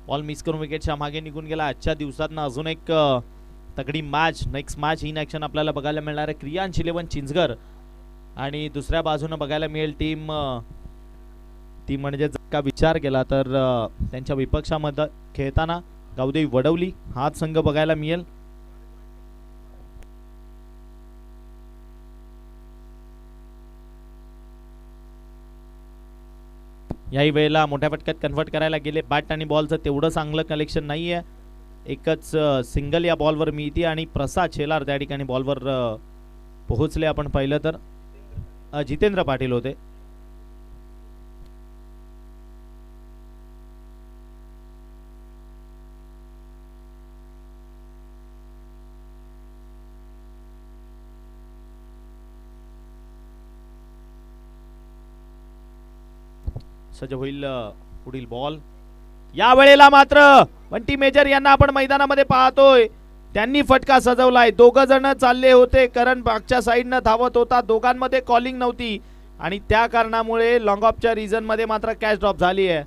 बॉल मिस करून विकेटच्या मागे निघून गेला. आजच्या दिवसात अजून एक तगडी match, next match in action आपल्याला बघायला मिळणार आहे. क्रियांश 11 चिंचगर आणि दुसऱ्या बाजूनं बघायला मिळेल टीम ती म्हणजे जर का विचार केला तर त्यांच्या विपक्षामध्ये खेळताना गावदेवी वडवली हाच संघ बघायला मिळेल. याही वेळेला मोठ्या फटक्यात कन्वर्ट करायला गेले. बॅट आणि बॉलचं तेवढं चांगलं कलेक्शन नाही आहे. एकच सिंगल या बॉलवर मिळते आणि प्रसाद शेलार त्या ठिकाणी बॉलवर पोहोचले. आपण पाहिलं तर जितेंद्र पाटील होते. सज्ज होईल पुढील बॉल. या वेळेला मात्र बंटी मेजर यांना आपण मैदानामध्ये पाहतोय. त्यांनी फटका सजवलाय. 2 जण चालले होते. करण मागच्या साईडनं धावत होता. दोघांमध्ये कॉलिंग नव्हती आणि त्या कारणामुळे लॉंग ऑफच्या रिजन मध्ये मात्र कॅच ड्रॉप झाली आहे.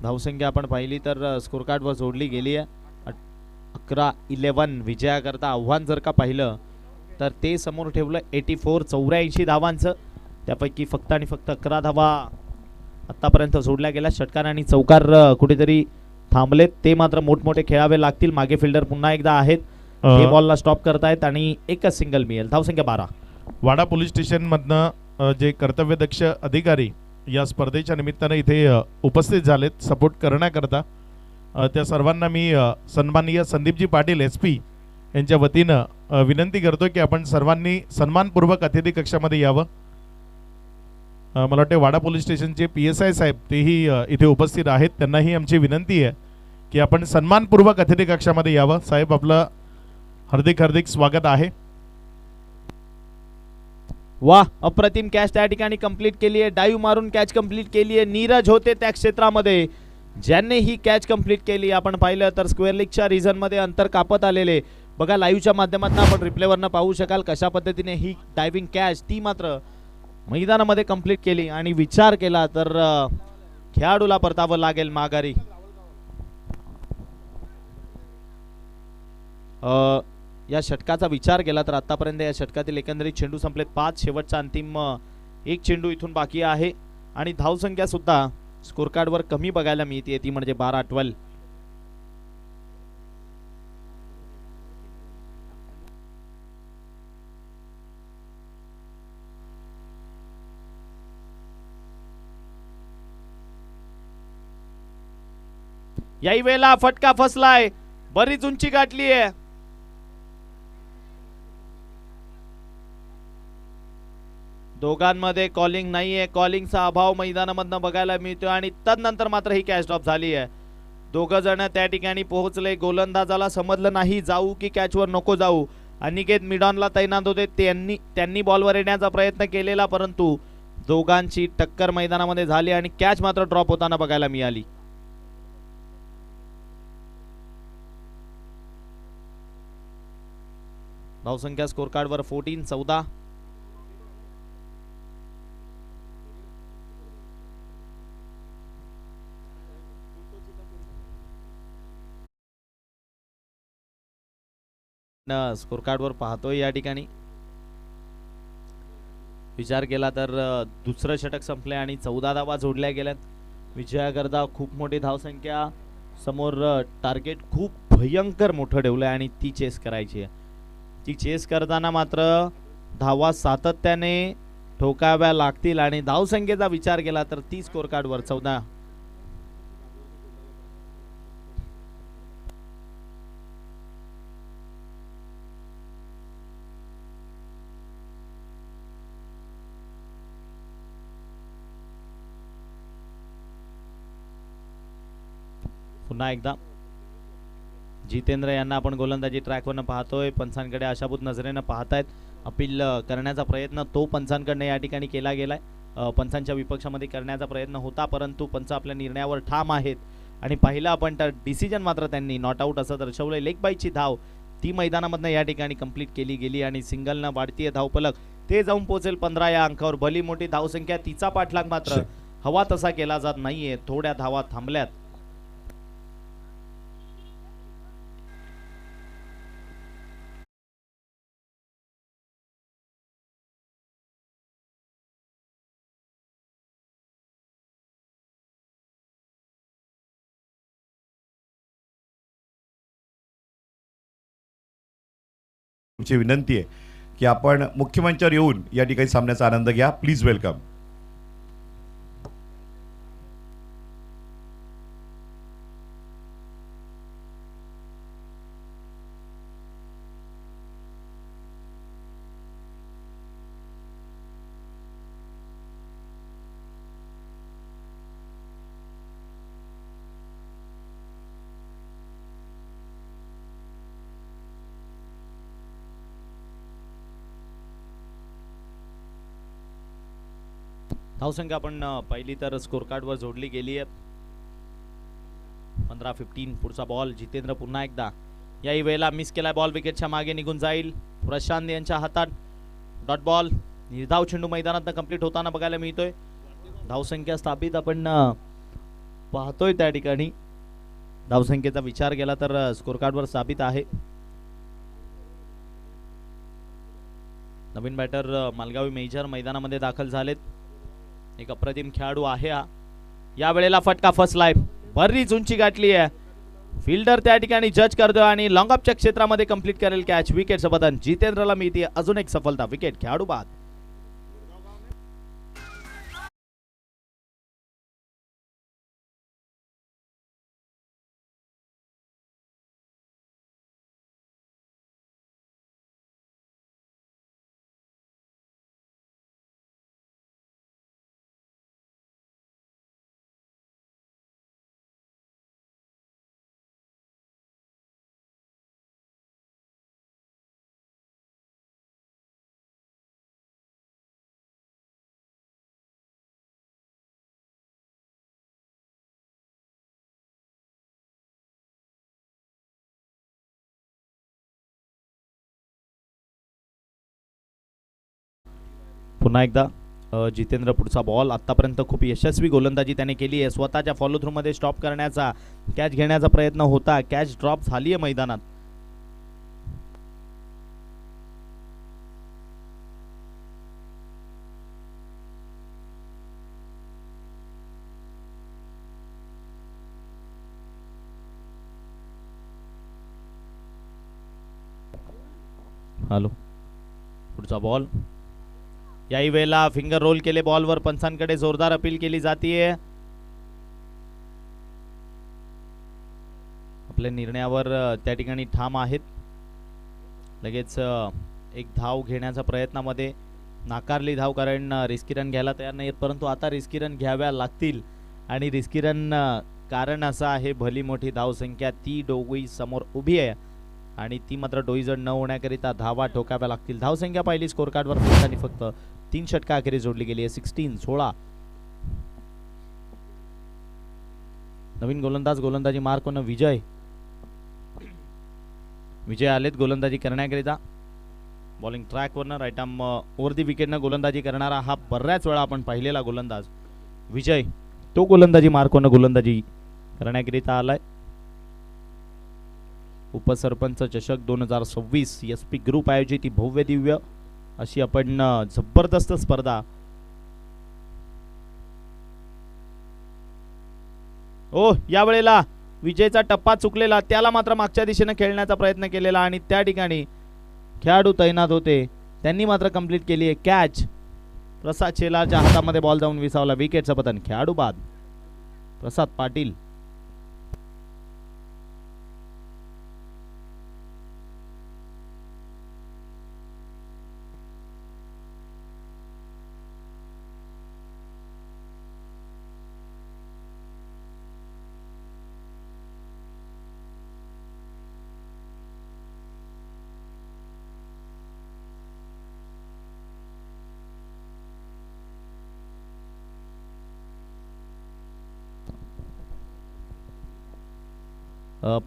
धावसंख्या आपण पाहिली तर स्कोर कार्डवर जोडली गेली आहे. 11-11 विजयाकरता आव्हान जर का पाहिलं तर ते समोर ठेवलं 84 धावांचं. त्यापैकी फक्त आणि फक्त 11 धावा आतापर्यंत जोडल्या गेल्या. षटकार आणि चौकार कुठेतरी थांबलेत. ते मात्र मोठमोठे खेळावे लागतील. मागे फिल्डर पुन्हा एकदा आहेत. हे बॉलला स्टॉप करतायत आणि एकच सिंगल मिळेल. धावसंख्या 12. वाडा पोलीस स्टेशन मधनं जे कर्तव्यदक्ष अधिकारी या स्पर्धेच्या निमित्तानं इथे उपस्थित झालेत सपोर्ट करण्याकरता, त्या सर्वांना मी सन्माननीय संदीपजी पाटील SP यांच्या वतीनं विनंती करतो की आपण सर्वांनी सन्मानपूर्वक अतिथी कक्षामध्ये यावं. मला वाटते वाडा पोलीस स्टेशनचे PSI साहेब तेही इथे उपस्थित आहेत. त्यांनाही आमची विनंती आहे की आपण सन्मानपूर्वक अतिथी कक्षामध्ये यावं. साहेब आपलं हार्दिक स्वागत आहे. वाह, अप्रतिम कॅच त्या ठिकाणी कंप्लीट केली आहे. डाईव्ह मारून कॅच कंप्लीट केली आहे. नीरज होते त्या क्षेत्रामध्ये ज्यांनी ही कॅच कंप्लीट केली. आपण पाहिलं तर स्क्वेअर लीगच्या रिझन मध्ये अंतर कापत आलेले बघा. लाईव्हच्या माध्यमातून आपण रिप्लेवरनं पाहू शकाल कशा पद्धतीने ही डायव्हिंग कॅच ती मात्र मैदानामध्ये कंप्लीट केली. आणि विचार केला तर खेळाडूला परतावं लागेल माघारी. या षटकाचा विचार केला तर आतापर्यंत या षटकातील एकंदरीत चेंडू संपलेत 5. शेवटचा अंतिम एक चेंडू इथून बाकी आहे आणि धावसंख्या सुद्धा स्कोर कार्डवर कमी बघायला मिळते, ती म्हणजे 12-12. याही वेळेला फटका फसलाय, बरीच उंची गाठली आहे. दोघांमध्ये कॉलिंग नाहीये, कॉलिंगचा अभाव मैदानामधनं बघायला मिळतोय आणि तदनंतर मात्र ही कॅच ड्रॉप झाली आहे. दोघं जण त्या ठिकाणी पोहोचले, गोलंदाजाला समजलं नाही जाऊ की कॅचवर नको जाऊ. अनिकेत मिडॉनला तैनात होते, त्यांनी बॉलवर येण्याचा प्रयत्न केलेला परंतु दोघांची टक्कर मैदानामध्ये झाली आणि कॅच मात्र ड्रॉप होताना बघायला मिळाली. धावसंख्या स्कोर कार्डवर 14-14. स्कोर कार्डवर पाहतोय या ठिकाणी विचार केला तर दुसरं षटक संपले आणि 14 धावा जोडल्या गेल्यात. विजयाकरता खूप मोठी धावसंख्या समोर, टार्गेट खूप भयंकर मोठं ठेवलंय आणि ती चेस करायची आहे. ती चेस करताना मात्र धावा सातत्याने ठोकाव्या लागतील आणि धावसंख्येचा विचार केला तर ती स्कोर कार्डवर 14. पुन्हा एकदा जितेंद्र यांना आपण गोलंदाजी ट्रॅकवरनं पाहतोय. पंचांकडे आशाभूत नजरेनं पाहतायत. अपील करण्याचा प्रयत्न तो पंचांकडनं या ठिकाणी केला गेलाय. पंचांच्या विपक्षामध्ये करण्याचा प्रयत्न होता परंतु पंच आपल्या निर्णयावर ठाम आहेत आणि पाहिलं आपण तर डिसिजन मात्र त्यांनी नॉट आऊट असं दर्शवलंय. लेग बाईची धाव ती मैदानामधनं या ठिकाणी कंप्लीट केली गेली आणि सिंगलनं वाढतीय धावफलक ते जाऊन पोहोचेल 15 या अंकावर. भली मोठी धावसंख्या, तिचा पाठलाग मात्र हवा तसा केला जात नाहीये. थोड्या धावा थांबल्यात. तुमची विनंती आहे की आपण मुख्य मंचावर येऊन या ठिकाणी सामन्याचा आनंद घ्या. Please welcome. धावसंख्या आपण पहिली तर स्कोर कार्डवर जोडली गेली आहे. 15-15. पुढचा बॉल जितेंद्र पुन्हा एकदा याही वेळेला मिस केला. बॉल विकेटच्या मागे निघून जाईल. प्रशांत यांच्या हातात डॉट बॉल. निर्धाव चेंडू मैदानात कंप्लीट होताना बघायला मिळतोय. धावसंख्या स्थापित आपण पाहतोय त्या ठिकाणी. धावसंख्येचा विचार केला तर स्कोर कार्डवर स्थापित आहे. नवीन बॅटर मालगावी मेजर मैदानामध्ये दाखल झालेत. एक अप्रतिम खेळाडू आहे हा. या वेळेला फटका फसलाय, बरीच उंची गाठली आहे. फिल्डर त्या ठिकाणी जज करतोय आणि लॉंग ऑफच्या क्षेत्रामध्ये कंप्लीट करेल कॅच. विकेटचं बदन जितेंद्रला मिळते अजून एक सफलता. विकेट खेळाडू बाद. पुन्हा एकदा जितेंद्र पुढचा बॉल. आतापर्यंत खूप यशस्वी गोलंदाजी त्याने केली आहे. स्वतःच्या फॉलो थ्रू मध्ये स्टॉप करण्याचा, कॅच घेण्याचा प्रयत्न होता. कॅच ड्रॉप झाली आहे मैदानात. हॅलो, पुढचा बॉल. याही वेळेला फिंगर रोल केले बॉलवर. पंचांकडे जोरदार अपील केली जातीये. आपल्या निर्णयावर त्या ठिकाणी ठाम आहेत. लगेच एक धाव घेण्याच्या प्रयत्नामध्ये नाकारली धाव, कारण रिस्की रन घ्यायला तयार नाहीत. परंतु आता रिस्की रन घ्याव्या लागतील आणि रिस्की रन कारण असं आहे, भली मोठी धावसंख्या ती डोई समोर उभी आहे आणि ती मात्र डोईजड न होण्याकरिता धावा ठोकाव्या लागतील. धावसंख्या पाहिली स्कोर कार्डवर आणि फक्त 3 षटका अखेरी जोडली गेली आहे. 16. नवीन गोलंदाजी मार्क होणं विजय आलेत गोलंदाजी करण्याकरिता. बॉलिंग ट्रॅकवरनं राईट आर्म ओव्हर दी विकेटनं गोलंदाजी करणारा हा बऱ्याच वेळा आपण पाहिलेला गोलंदाज विजय, तो गोलंदाजी मार्कवरनं गोलंदाजी करण्याकरिता आलाय. उपसरपंच चषक 2026 SP ग्रुप आयोजित ही भव्य दिव्य अशी आपण जबरदस्त स्पर्धा यावेळेला विजयचा टप्पा चुकलेला, त्याला मात्र मागच्या दिशेने खेळण्याचा प्रयत्न केलेला आणि त्या ठिकाणी खेळाडू तैनात होते, त्यांनी मात्र कंप्लीट केली आहे कॅच. प्रसाद शेलारच्या हातामध्ये बॉल जाऊन विसावला. विकेटचं पतन. खेळाडू बाद प्रसाद पाटील.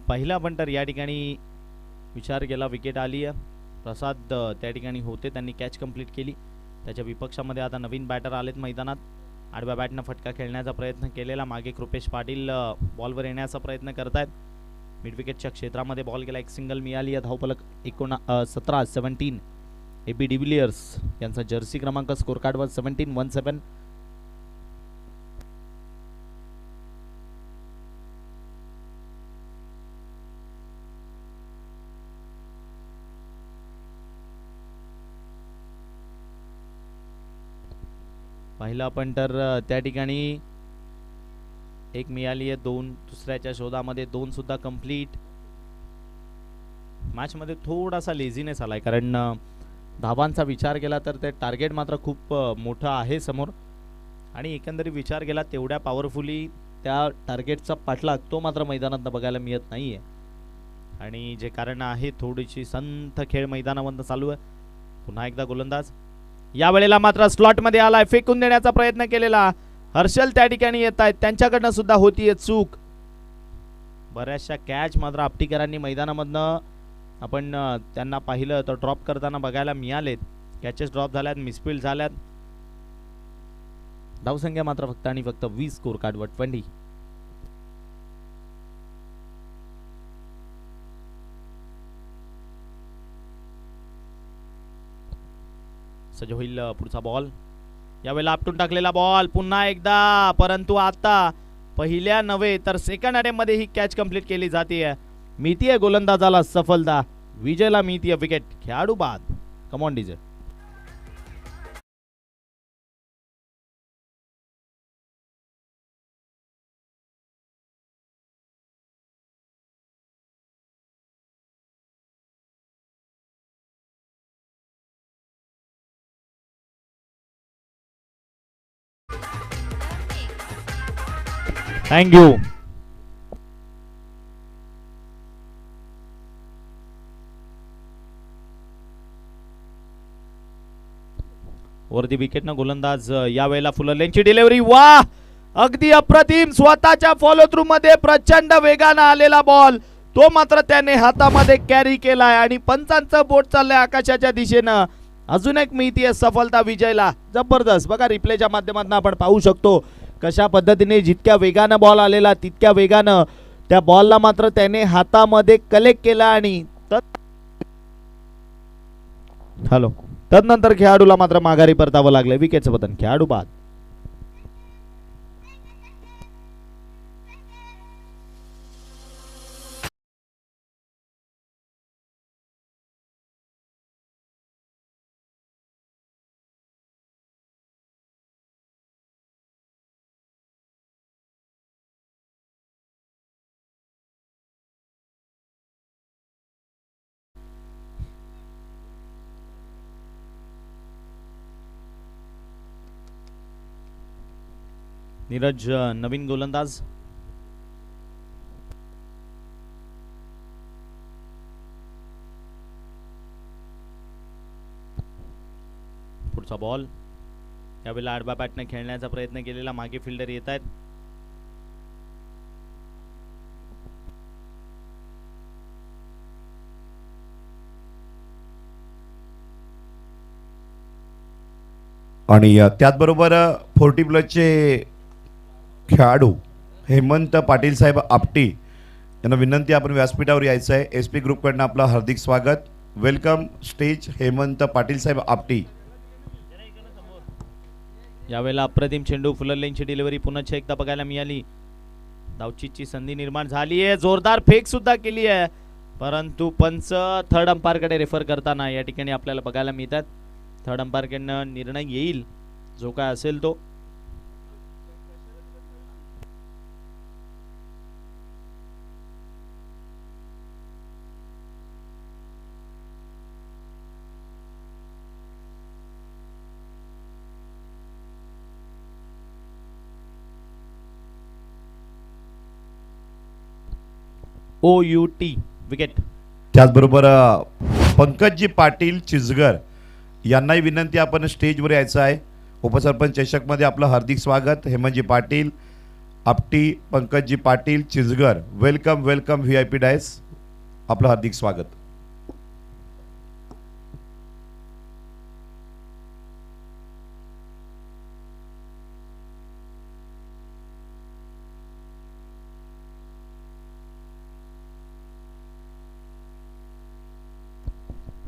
पहिला पंटर या ठिकाणी विचार केला, विकेट आली आहे. प्रसाद त्या ठिकाणी होते, त्यांनी कॅच कंप्लीट केली. त्याच्या विपक्षामध्ये आता नवीन बॅटर आलेत मैदानात. आडव्या बॅटनं फटका खेळण्याचा प्रयत्न केलेला. मागे कृपेश पाटील बॉलवर येण्याचा प्रयत्न करतायत. मिड विकेटच्या क्षेत्रामध्ये बॉल गेला, एक सिंगल मिळाली आहे. धावफलक 17 AB डिव्हिलियर्स यांचा जर्सी क्रमांक स्कोर कार्डवर 17-17. पहिला पंटर त्या ठिकाणी एक मिळाली आहे, 2 दुसऱ्याच्या शोधामध्ये 2 सुद्धा कंप्लीट. मॅच मध्ये थोडासा लेझीनेस आलाय, कारण धावांचा विचार केला तर ते टार्गेट मात्र खूप मोठं आहे समोर आणि एकंदरीत विचार केला तेवढ्या पॉवरफुली त्या टार्गेटचा पाठलाग तो मात्र मैदानात बघायला मिळत नाहीये. आणि जे कारण आहे, थोडीशी संथ खेळ मैदानामध्ये चालू आहे. पुन्हा एकदा गोलंदाज या वेळेला मात्र स्लॉट मध्ये आलाय, फेकून देण्याचा प्रयत्न केलेला. हर्षल त्या ठिकाणी येत आहेत, त्यांच्याकडनं सुद्धा होतीये चूक. बऱ्याचशा कॅच मात्र आपटीकरांनी मैदानामधनं आपण त्यांना पाहिलं तर ड्रॉप करताना बघायला मिळालेत. कॅचेस ड्रॉप झाल्यात, मिसफील्ड झाल्यात. धावसंख्या मात्र फक्त आणि फक्त 20 स्कोर कार्डवर 20. सज्ज होईल पुढचा बॉल. यावेळेला आपटून टाकलेला बॉल पुन्हा एकदा, परंतु आता पहिल्या नव्हे तर सेकंड अटेम्प्ट मध्ये ही कॅच कंप्लीट केली जाते. मिळतीये गोलंदाजाला सफलता, विजयला मिळतीये विकेट. खेळाडू बाद. Come on DJ. Thank you. वरती विकेटनं गोलंदाज यावेळेला फुलरलेनची डिलिव्हरी. वाह, अगदी अप्रतिम. स्वतःच्या फॉलो थ्रू मध्ये प्रचंड वेगानं आलेला बॉल तो मात्र त्याने हातामध्ये कॅरी केलाय आणि पंचांचं बोट चाललंय आकाशाच्या दिशेनं. अजून एक मिळतीये सफलता विजयला. जबरदस्त. बघा रिप्लेच्या माध्यमातून आपण पाहू शकतो कशा पद्धतीने जितक्या वेगानं बॉल आलेला तितक्या वेगानं त्या बॉलला मात्र त्याने हातामध्ये कलेक्ट केला आणि तदनंतर खेळाडूला मात्र माघारी परतावं लागलं. विकेटचं पतन. खेळाडू बाद. नीरज नवीन गोलंदाज. पुढचा बॉल. यावेळेला आडव्या बॅटने खेळण्याचा प्रयत्न केलेला, मागे फिल्डर येत आहेत. आणि त्याचबरोबर 40 प्लसचे खेळाडू हेमंत पाटील साहेब आपटी यांना विनंती, आपण व्यासपीठावर यायचं आहे. एस पी ग्रुपकडनं आपलं हार्दिक स्वागत. वेलकम स्टेज हेमंत पाटील साहेब आपटी. यावेळेला अप्रतिम चेंडू, फुलरलेनची डिलिव्हरी पुन्हा एकदा बघायला मिळाली. धावचीची संधी निर्माण झाली आहे, जोरदार फेक सुद्धा केली आहे, परंतु पंच थर्ड अंपायरकडे रेफर करताना या ठिकाणी आपल्याला बघायला मिळतात. थर्ड अंपायरकडनं निर्णय येईल जो काय असेल तो. OUT wicket. त्याचबरोबर पंकजजी पाटील चिचगर यांनाही विनंती, आपण स्टेजवर यायचं आहे. उपसरपंच चषकमध्ये आपलं हार्दिक स्वागत. Hemantji Patil Apti, Pankajji Patil Chichgar, welcome welcome VIP dais, आपलं हार्दिक स्वागत.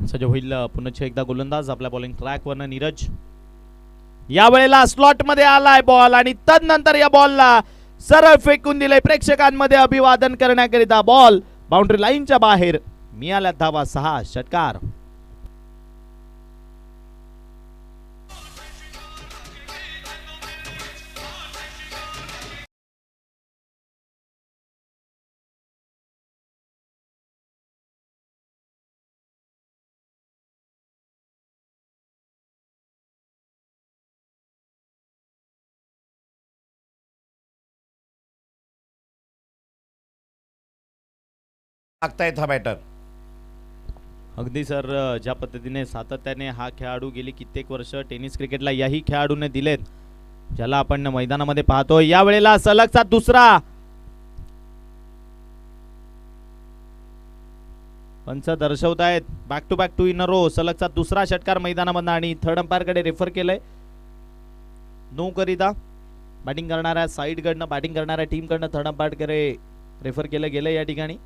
सज्ज होईल पुन्हा एकदा गोलंदाज. आपल्या बॉलिंग ट्रॅकवरनं नीरज. यावेळेला स्लॉट मध्ये आलाय बॉल आणि तदनंतर या बॉलला सरळ फेकून दिले. प्रेक्षकांमध्ये अभिवादन करण्याकरिता बॉल बाउंड्री लाईनच्या बाहेर. मिळाल्या धावा 6, षटकार. लागतायत हा बॅटर. अगदी सर, ज्या पद्धतीने सातत्याने हा खेळाडू गेली कित्येक वर्ष टेनिस क्रिकेटला याही खेळाडूने दिलेत, ज्याला आपण मैदानामध्ये पाहतो. यावेळेला सलगचा दुसरा. पंच दर्शवतायत back to back 2 in a row. सलगचा दुसरा षटकार मैदानामधून आणि थर्ड अंपायरकडे रेफर केलंय. नो करिता बॅटिंग करणाऱ्या साईडकडनं, बॅटिंग करणाऱ्या टीमकडनं थर्ड अंपायरकडे रेफर केलं गेलं या ठिकाणी.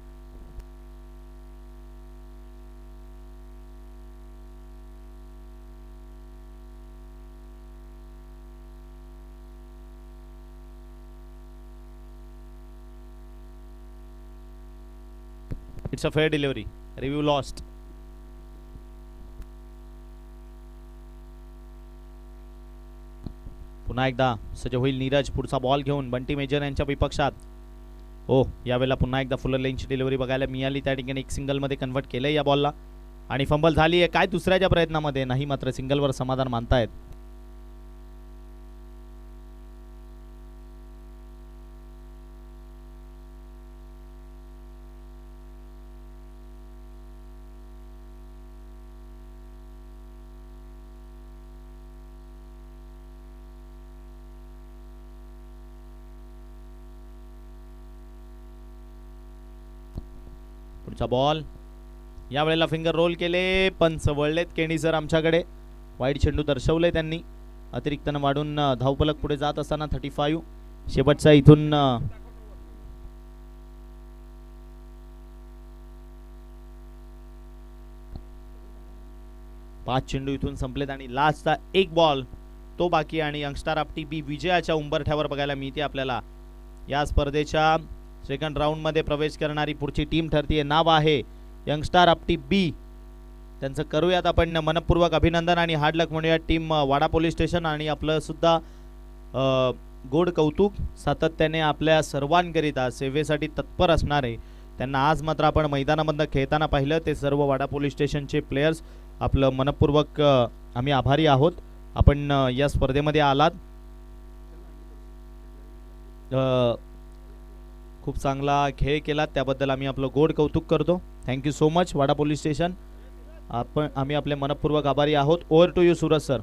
It's a fair delivery. Review lost. पुन्हा एकदा सज्ज होईल नीरज. पुढचा बॉल घेऊन बंटी मेजर यांच्या विपक्षात. यावेळेला पुन्हा एकदा फुलर लेनची डिलिव्हरी बघायला मिळाली. त्या ठिकाणी एक सिंगल मध्ये कन्वर्ट केलंय या बॉलला आणि फंबल झाली आहे. काय दुसऱ्याच्या प्रयत्नामध्ये नाही, मात्र सिंगलवर समाधान मानतायत. पुढचा बॉल. यावेळेला फिंगर रोल केले, पंच वळलेत केणी सर आमच्याकडे. वाईड चेंडू दर्शवले त्यांनी. अतिरिक्तनं वाढून धावफलक पुढे जात असताना 35. शेवटचा इथून 5 चेंडू इथून संपलेत आणि लास्टचा एक बॉल तो बाकी. आणि यंगस्टार आपटी बी विजयाच्या उंबरठ्यावर बघायला मिळते आपल्याला. या स्पर्धेच्या सेकंड राऊंड मध्ये प्रवेश करणारी पुढची टीम ठरतीये. नाव आहे यंगस्टार आपटी बी. त्यांचं करूयात आपण मनपूर्वक अभिनंदन आणि हार्ड लक म्हणूया टीम वाडा पोलीस स्टेशन. आणि आपलं सुद्धा गोड कौतुक. सातत्याने आपल्या सर्वांकरिता सेवेसाठी तत्पर असणारे त्यांना आज मात्र आपण मैदानामधनं खेळताना पाहिलं. ते सर्व वाडा पोलीस स्टेशनचे प्लेयर्स आपलं मनपूर्वक आम्ही आभारी आहोत. आपण या स्पर्धेमध्ये आलात. खूप चांगला खेळ केला त्याबद्दल आम्ही आपलं गोड कौतुक करतो. Thank you so much Wada police station. आम्ही आपले मनपूर्वक आभारी आहोत. Over to you Suraj sir.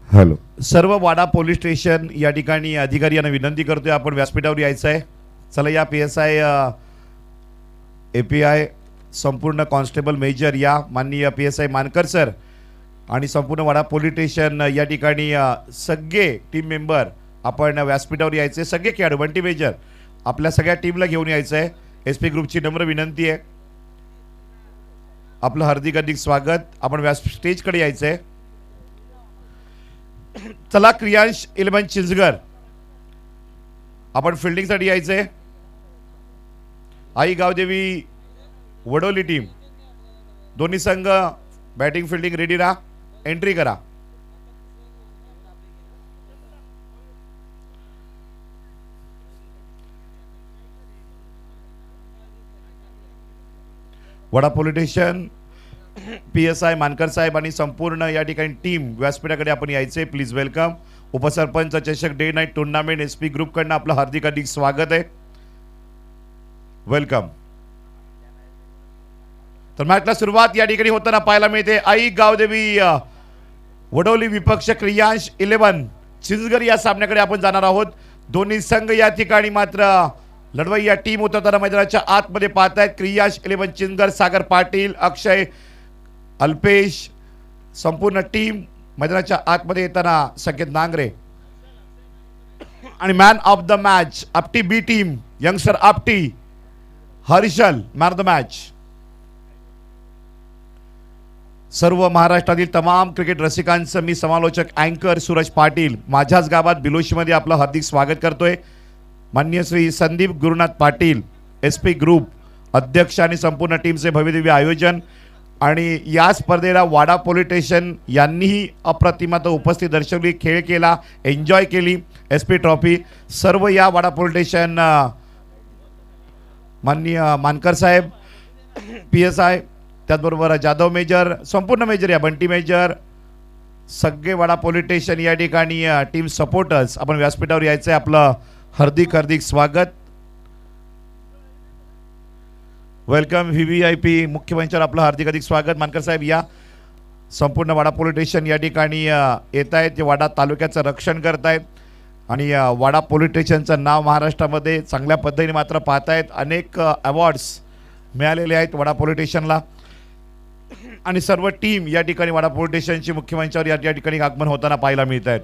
Hello. सर्व वाडा पोलीस स्टेशन या ठिकाणी अधिकारी यांना विनंती करतोय आपण व्यासपीठावर यायचं आहे. चला या PSI API संपूर्ण कॉन्स्टेबल मेजर या माननीय PSI मानकर सर आणि संपूर्ण वाडा पोलीस स्टेशन या ठिकाणी सगळे टीम मेंबर आपण व्यासपीठावर यायचे. सगळे खेळाडू बंटी मेजर आपल्या सगळ्या टीमला घेऊन यायचं आहे. SP ग्रुपची नम्र विनंती आहे. आपलं हार्दिक स्वागत. आपण स्टेजकडे यायचं आहे. चला क्रियांश 11 चिंचगर आपण फिल्डिंगसाठी यायचंय. आई गावदेवी वडोली टीम दोन्ही संघ बॅटिंग फिल्डिंग रेडी राहा. एंट्री करा. वडा पोलीस स्टेशन PSI मानकर साहेब आणि संपूर्ण या ठिकाणी टीम व्यासपीठाकडे आपण यायचे. Please welcome. उपसरपंच चषक डे नाईट टुर्नामेंट SP ग्रुपकडनं आपलं हार्दिक स्वागत आहे. वेलकम. तर मॅचला सुरुवात या ठिकाणी होताना पाहायला मिळते. आई गावदेवी वडोली विपक्ष क्रियांश 11 चिंचगर या सामन्याकडे आपण जाणार आहोत. दोन्ही संघ या ठिकाणी मात्र लढवय्या टीम उतरताना मैदानाच्या आतमध्ये पाहत आहेत. क्रियांश 11 चिंचगर सागर पाटील अक्षय अल्पेश संपूर्ण टीम मैदानाच्या आतमध्ये येताना संकेत नांगरे आणि man of the match Apti B team youngster Apti Harshal man of the match. सर्व महाराष्ट्रातील तमाम क्रिकेट रसिकांचं मी समालोचक अँकर सूरज पाटील माझ्याच गावात बिलोशीमध्ये आपलं हार्दिक स्वागत करतोय. माननीय श्री संदीप गुरुनाथ पाटील SP ग्रुप अध्यक्ष आणि संपूर्ण टीमचे भव्यदिव्य आयोजन आणि या स्पर्धेला वाडा पोलीस स्टेशन यांनीही अप्रतिमात उपस्थिती दर्शवली. खेळ केला, एन्जॉय केली. SP ट्रॉफी सर्व या वाडा पोलीस स्टेशन माननीय मानकर साहेब PSI त्याचबरोबर जाधव मेजर संपूर्ण मेजर या बंटी मेजर सगळे वाडा पोलीस स्टेशन या ठिकाणी टीम सपोर्टर्स आपण व्यासपीठावर यायचं आहे. आपलं हार्दिक स्वागत. वेलकम. VVIP मुख्य मंचावर आपलं हार्दिक स्वागत. मानकर साहेब या संपूर्ण वाडा पोलीस स्टेशन या ठिकाणी येत आहेत. ते वाडा तालुक्याचं रक्षण करत आहेत आणि वाडा पोलीस स्टेशनचं नाव महाराष्ट्रामध्ये चांगल्या पद्धतीने मात्र पाहतायत. अनेक अवॉर्ड्स मिळालेले आहेत वाडा पोलीस स्टेशनला आणि सर्व टीम या ठिकाणी वाडा पोलीस स्टेशनची मुख्य मंचावर या ठिकाणी आगमन होताना पाहायला मिळत आहेत.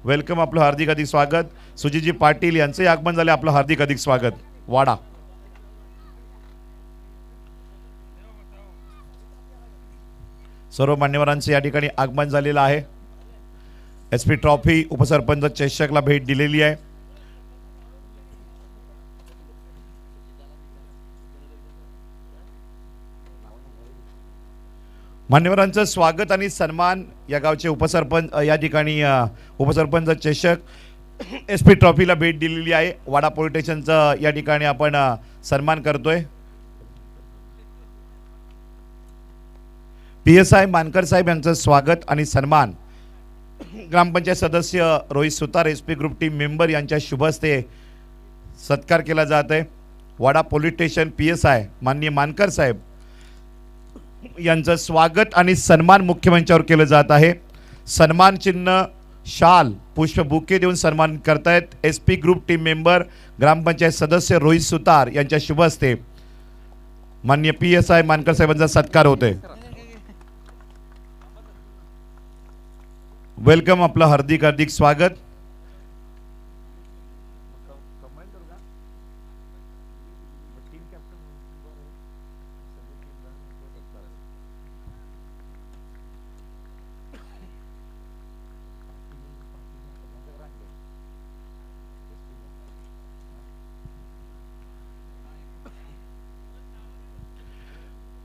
वेलकम. आपलं हार्दिक स्वागत. सुजितजी पाटील यांचंही आगमन झाले. आपलं हार्दिक स्वागत. वाडा सर्व मान्यवरांचे या ठिकाणी आगमन झालेलं आहे. SP ट्रॉफी उपसरपंच चषकला भेट दिलेली आहे. मान्यवरांचं स्वागत आणि सन्मान. या गावचे उपसरपंच या ठिकाणी उपसरपंच चषक SP ट्रॉफीला भेट दिलेली आहे. वाडा पोलीस स्टेशनचं या ठिकाणी आपण सन्मान करतोय. PSI मानकर साहेब यांचं स्वागत आणि सन्मान. ग्रामपंचायत सदस्य रोहित सुतार SP ग्रुप टीम मेंबर यांच्या शुभ हस्ते सत्कार केला जात आहे. वाडा पोलीस स्टेशन PSI माननीय मानकर साहेब यांचं स्वागत आणि सन्मान मुख्य मंचावर केलं जात आहे. सन्मान चिन्ह शाल पुष्प बुके देऊन सन्मान करतायत SP ग्रुप टीम मेंबर ग्रामपंचायत सदस्य रोहित सुतार यांच्या शुभ हस्ते माननीय PSI मानकर साहेबांचा सत्कार होतोय. वेलकम. आपलं हार्दिक स्वागत.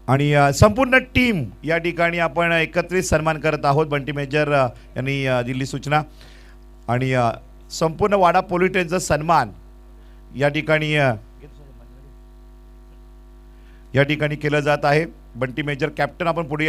आणि संपूर्ण टीम या ठिकाणी आपण एकत्रित सन्मान करत आहोत. बंटी मेजर यांनी दिली सूचना आणि संपूर्ण वाडा पोलीस स्टेशनचा सन्मान या ठिकाणी केलं जात आहे. बंटी मेजर कॅप्टन आपण पुढे